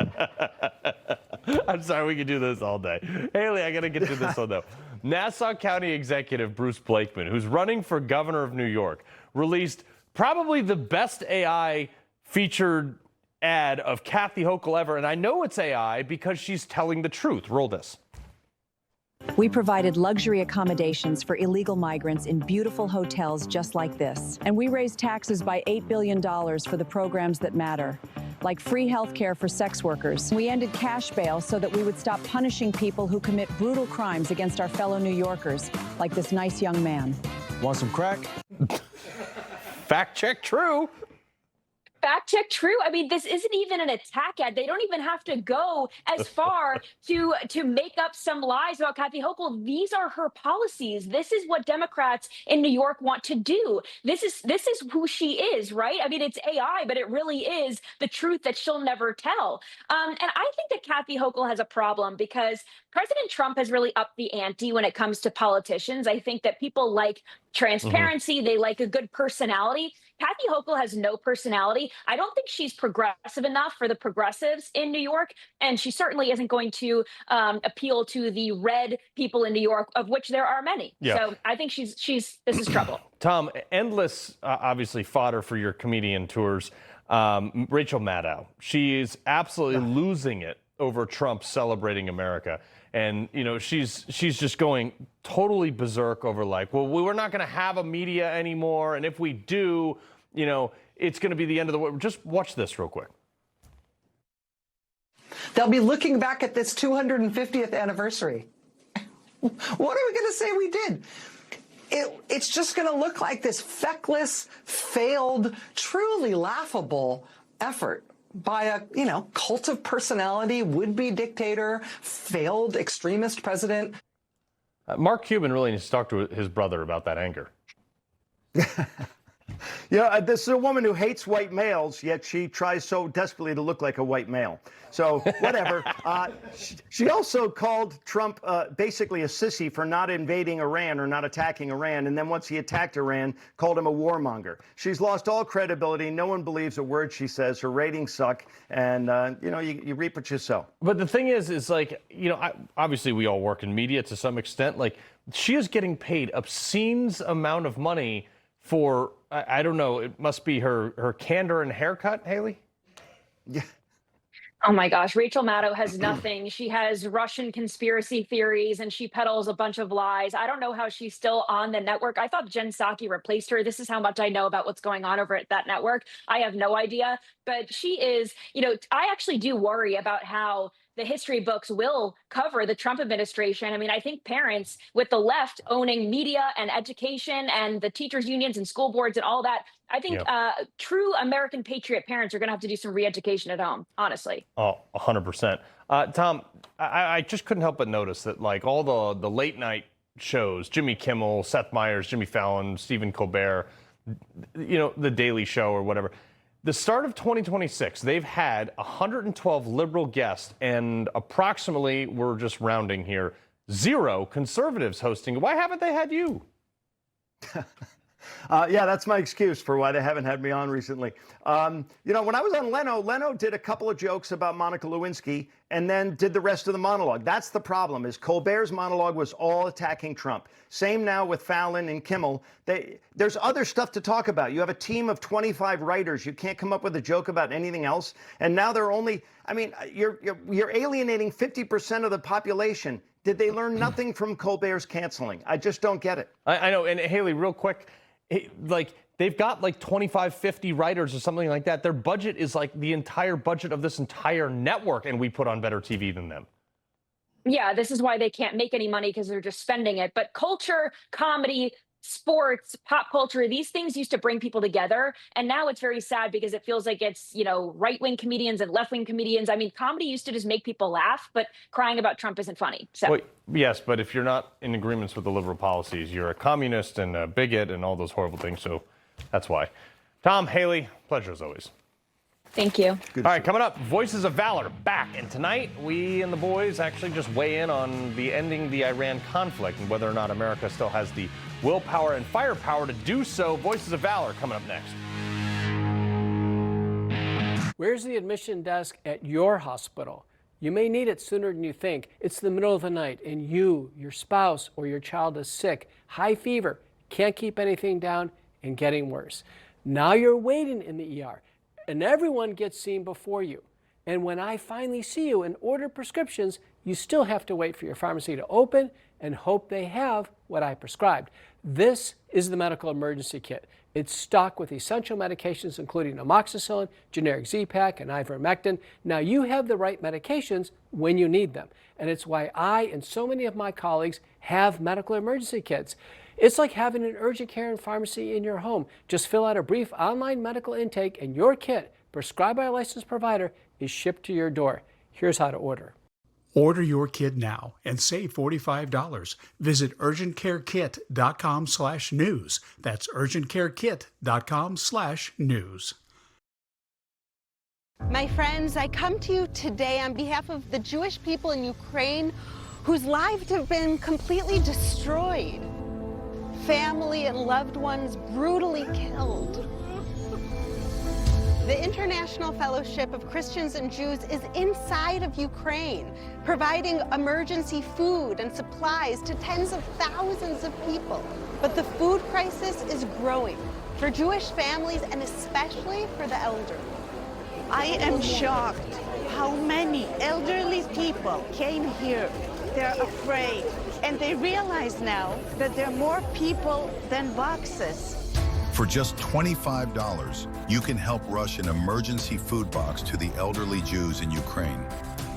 I'm sorry, we could do this all day. Hayley, I got to get to this one, though. Nassau County Executive Bruce Blakeman, who's running for governor of New York, released probably the best AI featured ad of Kathy Hochul ever. And I know it's AI because she's telling the truth. Roll this. We provided luxury accommodations for illegal migrants in beautiful hotels just like this. And we raised taxes by $8 billion for the programs that matter, like free health care for sex workers. We ended cash bail so that we would stop punishing people who commit brutal crimes against our fellow New Yorkers, like this nice young man. Want some crack? Fact check true. Fact check true. I mean, this isn't even an attack ad. They don't even have to go as far to make up some lies about Kathy Hochul. These are her policies. This is what Democrats in New York want to do. This is who she is, right? I mean, it's AI, but it really is the truth that she'll never tell. And I think that Kathy Hochul has a problem because President Trump has really upped the ante when it comes to politicians. I think that people like transparency. They like a good personality. Kathy Hochul has no personality. I don't think she's progressive enough for the progressives in New York, and she certainly isn't going to appeal to the red people in New York, of which there are many. Yeah. So I think this is trouble. Tom, endless, obviously, fodder for your comedian tours. Rachel Maddow, she is absolutely losing it over Trump celebrating America. And, you know, she's just going totally berserk over like, well, we're not going to have a media anymore. And if we do, you know, it's going to be the end of the world. Just watch this real quick. They'll be looking back at this 250th anniversary. What are we going to say we did? It's just going to look like this feckless, failed, truly laughable effort by a, cult of personality, would-be dictator, failed extremist president. Mark Cuban really needs to talk to his brother about that anger. This is a woman who hates white males, yet she tries so desperately to look like a white male. So whatever. She also called Trump basically a sissy for not invading Iran or not attacking Iran. And then once he attacked Iran, called him a warmonger. She's lost all credibility. No one believes a word she says. Her ratings suck. And, you reap what you sow. But the thing is like, obviously we all work in media to some extent. Like, she is getting paid obscene amount of money for, I don't know, it must be her candor and haircut, Haley? Yeah. Oh my gosh, Rachel Maddow has nothing. She has Russian conspiracy theories and she peddles a bunch of lies. I don't know how she's still on the network. I thought Jen Psaki replaced her. This is how much I know about what's going on over at that network. I have no idea, but she is, I actually do worry about how the history books will cover the Trump administration. I mean, I think parents with the left owning media and education and the teachers unions and school boards and all that, I think true American patriot parents are going to have to do some re-education at home, honestly. Oh, 100%. Tom, I just couldn't help but notice that like all the late night shows, Jimmy Kimmel, Seth Meyers, Jimmy Fallon, Stephen Colbert, The Daily Show or whatever, the start of 2026, they've had 112 liberal guests and approximately, we're just rounding here, 0 conservatives hosting. Why haven't they had you? That's my excuse for why they haven't had me on recently. When I was on Leno did a couple of jokes about Monica Lewinsky and then did the rest of the monologue. That's the problem, is Colbert's monologue was all attacking Trump. Same now with Fallon and Kimmel. There's other stuff to talk about. You have a team of 25 writers. You can't come up with a joke about anything else. And now they're only, you're alienating 50% of the population. Did they learn nothing from Colbert's canceling? I just don't get it. I know. And Haley, real quick, they've got like 25, 50 writers or something like that. Their budget is like the entire budget of this entire network, and we put on better TV than them. Yeah, this is why they can't make any money, because they're just spending it. But culture, comedy, sports, pop culture, these things used to bring people together. And now it's very sad because it feels like it's, right-wing comedians and left-wing comedians. I mean, comedy used to just make people laugh, but crying about Trump isn't funny. So. Well, yes, but if you're not in agreements with the liberal policies, you're a communist and a bigot and all those horrible things. So that's why. Tom, Haley, pleasure as always. Thank you. All right, coming up, Voices of Valor back. And tonight, we and the boys actually just weigh in on the ending the Iran conflict and whether or not America still has the willpower and firepower to do so. Voices of Valor coming up next. Where's the admission desk at your hospital? You may need it sooner than you think. It's the middle of the night and you, your spouse, or your child is sick, high fever, can't keep anything down, and getting worse. Now you're waiting in the ER. And everyone gets seen before you. And when I finally see you and order prescriptions, you still have to wait for your pharmacy to open and hope they have what I prescribed. This is the medical emergency kit. It's stocked with essential medications, including amoxicillin, generic Z-Pak, and ivermectin. Now you have the right medications when you need them. And it's why I and so many of my colleagues have medical emergency kits. It's like having an urgent care and pharmacy in your home. Just fill out a brief online medical intake and your kit, prescribed by a licensed provider, is shipped to your door. Here's how to order. Order your kit now and save $45. Visit urgentcarekit.com/news. That's urgentcarekit.com/news. My friends, I come to you today on behalf of the Jewish people in Ukraine whose lives have been completely destroyed. Family and loved ones brutally killed. The International Fellowship of Christians and Jews is inside of Ukraine, providing emergency food and supplies to tens of thousands of people. But the food crisis is growing for Jewish families and especially for the elderly. I am shocked how many elderly people came here. They're afraid, and they realize now that there are more people than boxes. For just $25, you can help rush an emergency food box to the elderly Jews in Ukraine.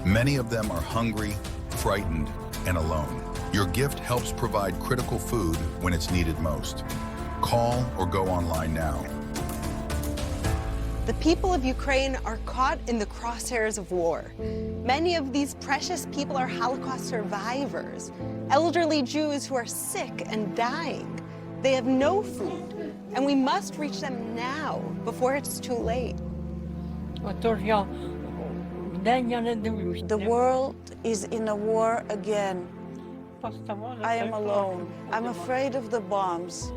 Many of them are hungry, frightened, and alone. Your gift helps provide critical food when it's needed most. Call or go online now. The people of Ukraine are caught in the crosshairs of war. Many of these precious people are Holocaust survivors, elderly Jews who are sick and dying. They have no food, and we must reach them now before it's too late. The world is in a war again. I am alone. I'm afraid of the bombs.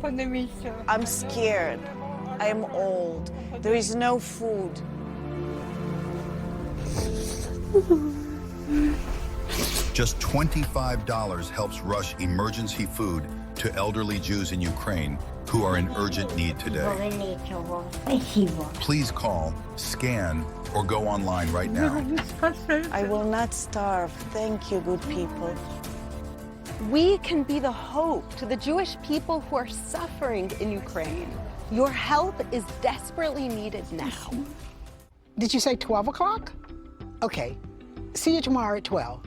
I'm scared. I am old. There is no food. Just $25 helps rush emergency food to elderly Jews in Ukraine who are in urgent need today. Please call, scan, or go online right now. I will not starve. Thank you, good people. We can be the hope to the Jewish people who are suffering in Ukraine. Your help is desperately needed now. Did you say 12 o'clock? Okay. See you tomorrow at 12.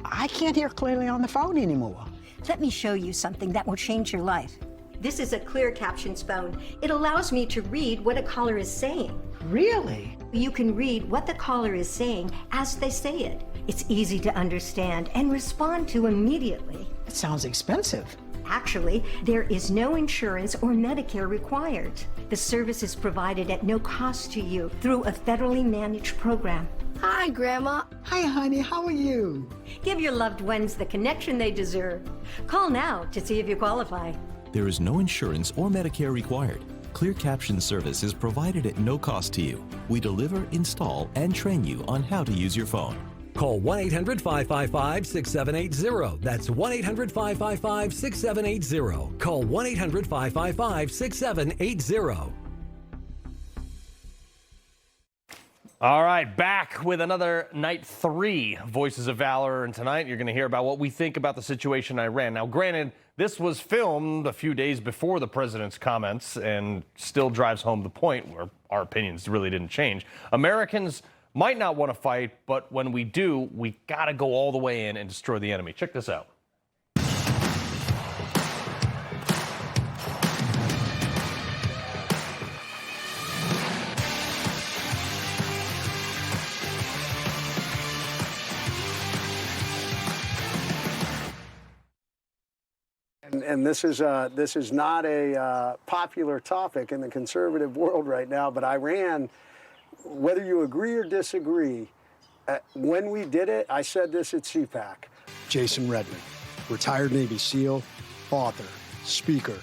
I can't hear clearly on the phone anymore. Let me show you something that will change your life. This is a clear captions phone. It allows me to read what a caller is saying. Really? You can read what the caller is saying as they say it. It's easy to understand and respond to immediately. It sounds expensive. Actually, there is no insurance or Medicare required. The service is provided at no cost to you through a federally managed program. Hi, Grandma. Hi, honey. How are you? Give your loved ones the connection they deserve. Call now to see if you qualify. There is no insurance or Medicare required. Clear Caption service is provided at no cost to you. We deliver, install, and train you on how to use your phone. Call 1-800-555-6780. That's 1-800-555-6780. Call 1-800-555-6780. All right, back with another Night 3 Voices of Valor. And tonight you're going to hear about what we think about the situation in Iran. Now, granted, this was filmed a few days before the president's comments and still drives home the point where our opinions really didn't change. Americans might not want to fight, but when we do, we got to go all the way in and destroy the enemy. Check this out. And this is not a popular topic in the conservative world right now, but Iran, whether you agree or disagree, when we did it, I said this at CPAC. Jason Redman, retired Navy SEAL, author, speaker,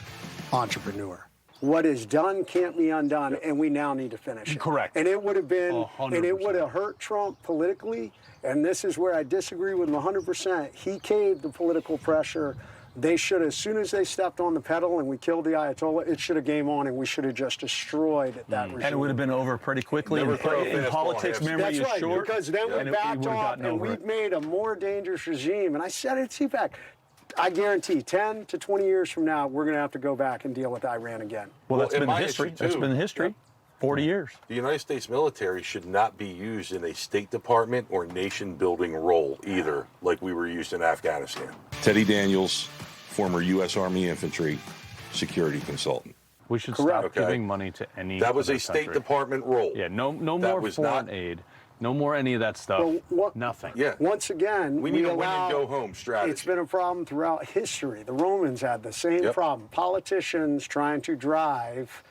entrepreneur. What is done can't be undone, and we now need to finish it. Correct. And it would have been, 100%. and it would have hurt Trump politically, and this is where I disagree with him 100%. He caved the political pressure. They should have, as soon as they stepped on the pedal and we killed the Ayatollah, it should have game on and we should have just destroyed that regime. And it would have been over pretty quickly. In politics, memory is short. Because then we backed off and we've made a more dangerous regime. And I said it at CPAC, I guarantee 10 to 20 years from now, we're going to have to go back and deal with Iran again. Well, that's been history. That's been history. 40 years. The United States military should not be used in a State Department or nation-building role either, like we were used in Afghanistan. Teddy Daniels, former U.S. Army infantry security consultant. We should stop giving money to any. That was other a State country. Department role. Yeah, no That more was foreign not- aid. No more any of that stuff. Nothing. Yeah. Once again, We need a win allow- and go home strategy. It's been a problem throughout history. The Romans had the same problem. Politicians trying to drive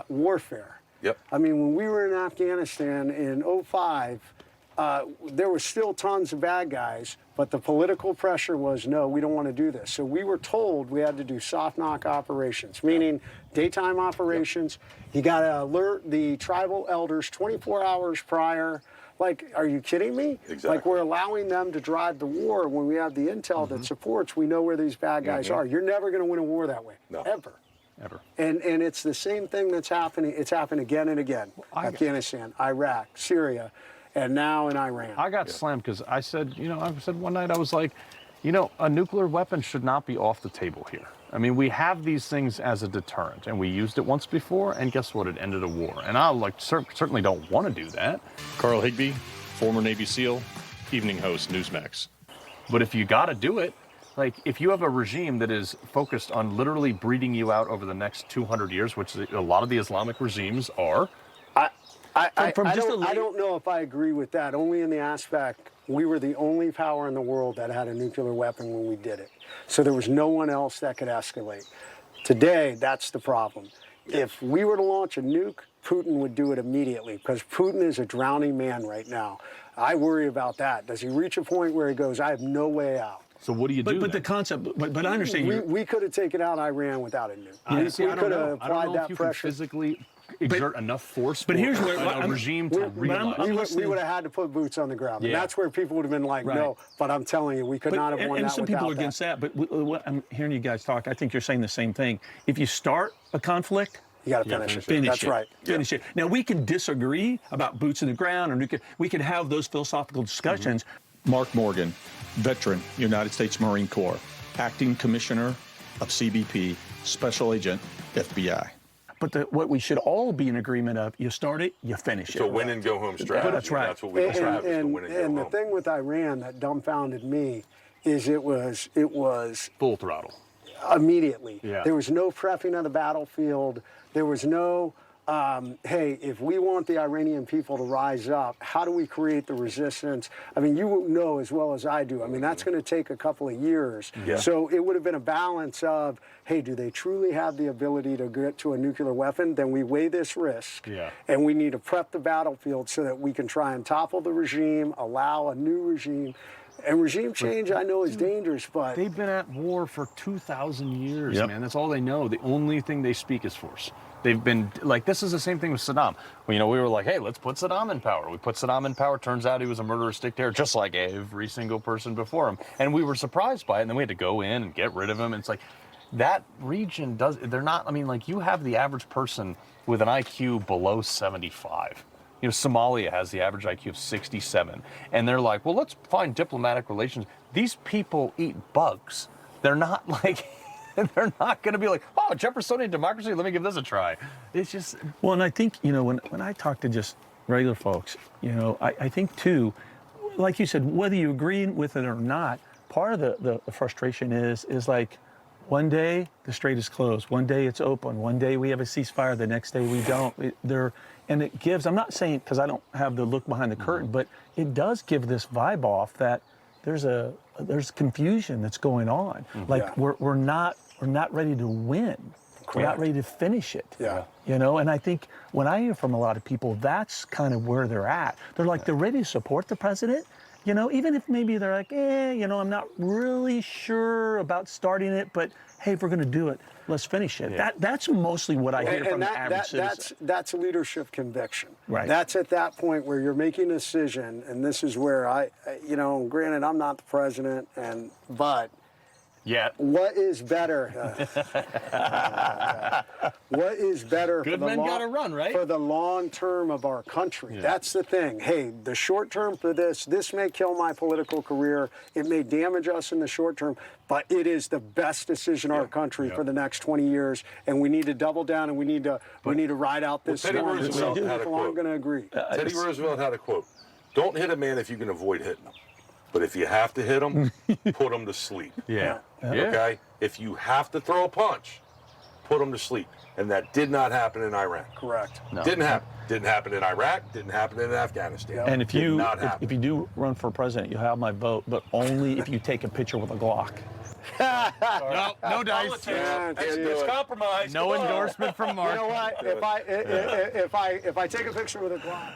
warfare. Yep. I mean, when we were in Afghanistan in 2005, there were still tons of bad guys, but the political pressure was, no, we don't want to do this. So we were told we had to do soft knock operations, meaning daytime operations. You got to alert the tribal elders 24 hours prior. Like, are you kidding me? Exactly. Like, we're allowing them to drive the war when we have the intel that supports, we know where these bad guys are. You're never going to win a war that way, ever. Ever. And it's the same thing that's happening. It's happened again and again. Afghanistan, Iraq, Syria, and now in Iran. I got slammed because I said one night, I was like, a nuclear weapon should not be off the table here. I mean, we have these things as a deterrent, and we used it once before, and guess what? It ended a war. And I certainly don't want to do that. Carl Higbie, former Navy SEAL, evening host, Newsmax. But if you got to do it, like if you have a regime that is focused on literally breeding you out over the next 200 years, which a lot of the Islamic regimes are. I don't know if I agree with that, only in the aspect we were the only power in the world that had a nuclear weapon when we did it. So there was no one else that could escalate. Today, that's the problem. If we were to launch a nuke, Putin would do it immediately because Putin is a drowning man right now. I worry about that. Does he reach a point where he goes, I have no way out? So what do you do? But the concept, but I understand. We could have taken out Iran without a nuke. We could have applied I don't know that if you pressure. can physically exert enough force but for here's where a regime to realize. We would have had to put boots on the ground. And Yeah. that's where people would have been like, Right. no. But I'm telling you, we could not have won and that some without people are that. against that. But what I'm hearing you guys talk, I think you're saying the same thing. If you start a conflict, you got to finish it. That's right. Finish it. Now we can disagree about boots in the ground, and we could have those philosophical discussions. Mark Morgan, veteran, United States Marine Corps, acting commissioner of CBP, special agent, FBI. But what we should all be in agreement of, you start it, you finish it. So win and go home strategy. That's right. That's what we describe as the win and go And the home. thing with Iran that dumbfounded me is it was full throttle. Immediately. Yeah. There was no prepping of the battlefield. There was no, hey, if we want the Iranian people to rise up, how do we create the resistance? I mean, you know as well as I do. I mean, that's going to take a couple of years. Yeah. So it would have been a balance of, hey, do they truly have the ability to get to a nuclear weapon? Then we weigh this risk. Yeah. And we need to prep the battlefield so that we can try and topple the regime, allow a new regime. And regime change, I know, is dangerous, but They've been at war for 2,000 years, Yep. man. That's all they know. The only thing they speak is force. They've been like, this is the same thing with Saddam. Well, we were like, hey, let's put Saddam in power. We put Saddam in power. Turns out he was a murderous dictator, just like every single person before him. And we were surprised by it. And then we had to go in and get rid of him. And it's like, that region they're not, you have the average person with an IQ below 75. Somalia has the average IQ of 67. And they're like, well, let's find diplomatic relations. These people eat bugs. They're not like, they're not going to be like, oh, Jeffersonian democracy, let me give this a try. It's just. Well, and I think, when I talk to just regular folks, I think too, like you said, whether you agree with it or not, part of the frustration is like, one day the strait is closed, one day it's open, one day we have a ceasefire, the next day we don't. And it gives, I'm not saying because I don't have the look behind the curtain, but it does give this vibe off that there's confusion that's going on. Like we're not ready to win. We're not ready to finish it. Yeah. And I think when I hear from a lot of people, that's kind of where they're at. They're like, they're ready to support the president. Even if maybe they're like, I'm not really sure about starting it, but hey, if we're going to do it, let's finish it. Yeah. that's mostly what I hear from the average citizen. That's leadership conviction. Right. That's at that point where you're making a decision, and this is where granted, I'm not the president, but. Yeah. What is better? What is better Good men gotta run, right? for the long term of our country? Yeah. That's the thing. Hey, the short term for this may kill my political career. It may damage us in the short term, but it is the best decision our country for the next 20 years, and we need to double down, and we need to ride out this Teddy storm. Roosevelt had a People aren't quote. going to agree. Teddy Roosevelt had a quote: "Don't hit a man if you can avoid hitting him." But if you have to hit them, put them to sleep. Yeah. Okay? If you have to throw a punch, put them to sleep. And that did not happen in Iran. Correct. No. Didn't happen. Didn't happen in Iraq. Didn't happen in Afghanistan. And if you if you do run for president, you'll have my vote, but only if you take a picture with a Glock. No dice. It's compromise. No endorsement from Mark. You know what? If I take a picture with a Glock,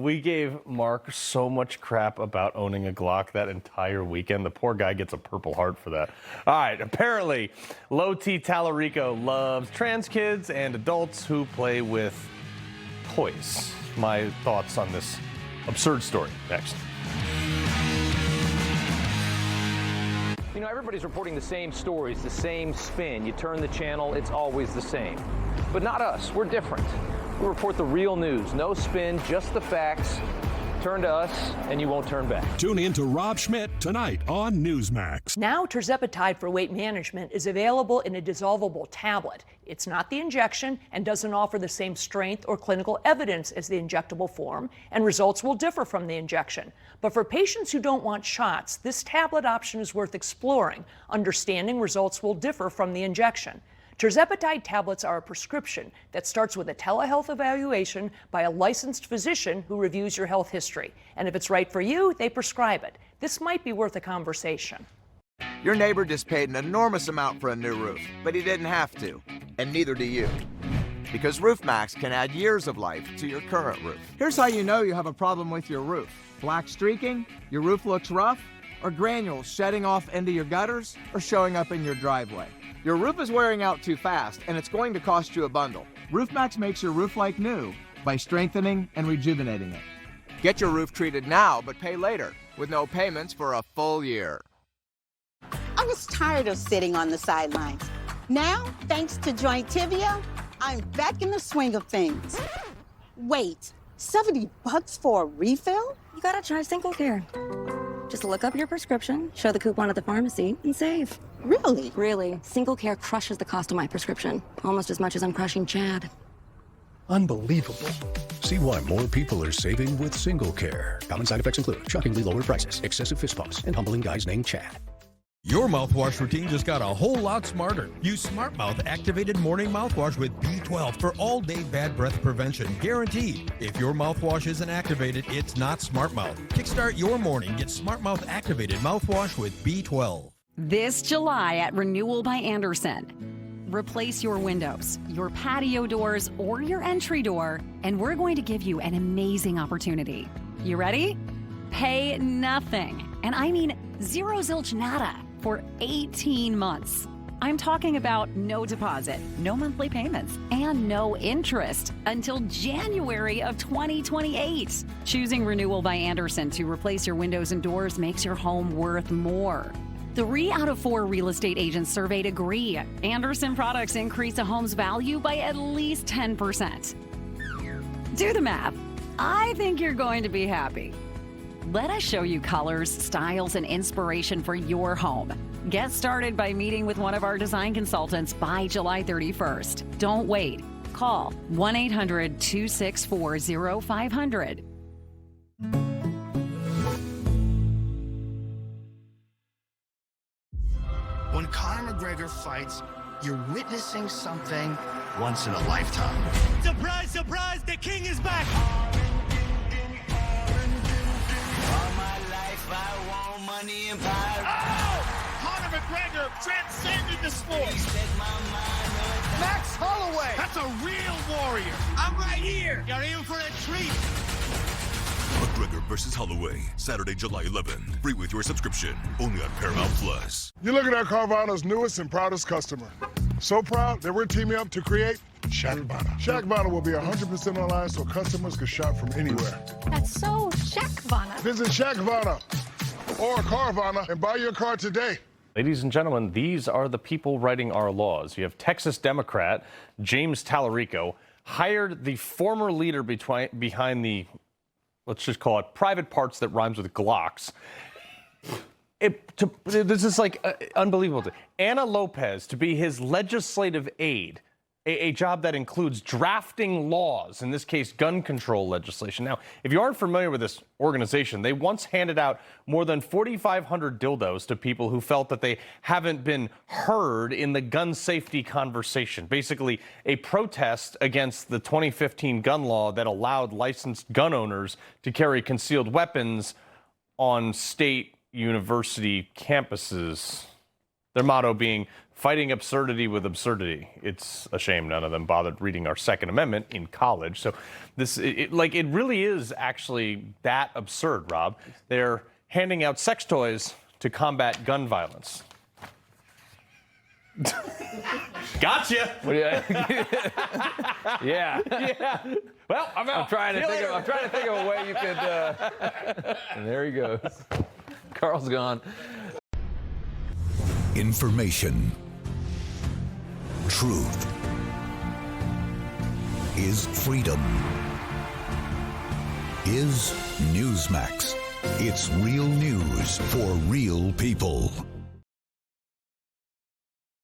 we gave Mark so much crap about owning a Glock that entire weekend. The poor guy gets a Purple Heart for that. All right, apparently, Low T Talarico loves trans kids and adults who play with toys. My thoughts on this absurd story next. You know, everybody's reporting the same stories, the same spin. You turn the channel, it's always the same. But not us. We're different. We report the real news. No spin, just the facts. Turn to us, and you won't turn back. Tune in to Rob Schmidt tonight on Newsmax. Now, tirzepatide for weight management is available in a dissolvable tablet. It's not the injection and doesn't offer the same strength or clinical evidence as the injectable form, and results will differ from the injection. But for patients who don't want shots, this tablet option is worth exploring. Understanding results will differ from the injection. Tirzepatide tablets are a prescription that starts with a telehealth evaluation by a licensed physician who reviews your health history. And if it's right for you, they prescribe it. This might be worth a conversation. Your neighbor just paid an enormous amount for a new roof, but he didn't have to, and neither do you. Because Roofmax can add years of life to your current roof. Here's how you know you have a problem with your roof. Black streaking, your roof looks rough, or granules shedding off into your gutters or showing up in your driveway. Your roof is wearing out too fast, and it's going to cost you a bundle. Roofmax makes your roof like new by strengthening and rejuvenating it. Get your roof treated now, but pay later, with no payments for a full year. I was tired of sitting on the sidelines. Now, thanks to Jointivia, I'm back in the swing of things. Wait, $70 for a refill? You gotta try Single Care. Just look up your prescription, show the coupon at the pharmacy, and save. Really? Really. Single Care crushes the cost of my prescription, almost as much as I'm crushing Chad. Unbelievable. See why more people are saving with Single Care. Common side effects include shockingly lower prices, excessive fist bumps, and humbling guys named Chad. Your mouthwash routine just got a whole lot smarter. Use Smart Mouth Activated Morning Mouthwash with B12 for all-day bad breath prevention, guaranteed. If your mouthwash isn't activated, it's not Smart Mouth. Kickstart your morning. Get Smart Mouth Activated Mouthwash with B12. This July at Renewal by Andersen. Replace your windows, your patio doors, or your entry door, and we're going to give you an amazing opportunity. You ready? Pay nothing. And I mean zero zilch nada for 18 months. I'm talking about no deposit, no monthly payments, and no interest until January of 2028. Choosing Renewal by Andersen to replace your windows and doors makes your home worth more. 3 out of 4 real estate agents surveyed agree. Andersen products increase a home's value by at least 10%. Do the math. I think you're going to be happy. Let us show you colors, styles, and inspiration for your home. Get started by meeting with one of our design consultants by July 31st. Don't wait. Call 1-800-264-0500. When Conor McGregor fights, you're witnessing something once in a lifetime. Surprise, surprise, the king is back! All my life I want money and power. Oh! Conor McGregor transcended the sport. Max Holloway. That's a real warrior. I'm right here. You're in for a treat. McGregor versus Holloway, Saturday, July 11th. Free with your subscription, only on Paramount Plus. You're looking at Carvana's newest and proudest customer. So proud that we're teaming up to create Shackvana. Shackvana will be 100% online so customers can shop from anywhere. That's so Shackvana. Visit Shackvana or Carvana and buy your car today. Ladies and gentlemen, these are the people writing our laws. You have Texas Democrat James Talarico hired the former leader behind the, let's just call it, private parts that rhymes with Glocks. This is like unbelievable. Anna Lopez to be his legislative aide, a job that includes drafting laws, in this case, gun control legislation. Now, if you aren't familiar with this organization, they once handed out more than 4,500 dildos to people who felt that they haven't been heard in the gun safety conversation. Basically, a protest against the 2015 gun law that allowed licensed gun owners to carry concealed weapons on state university campuses. Their motto being, fighting absurdity with absurdity. It's a shame none of them bothered reading our Second Amendment in college. So it really is actually that absurd, Rob. They're handing out sex toys to combat gun violence. Gotcha. Yeah. Well, I'm out. I'm trying to think of a way you could. And there he goes. Carl's gone. Information. Truth is freedom. Is Newsmax. It's real news for real people.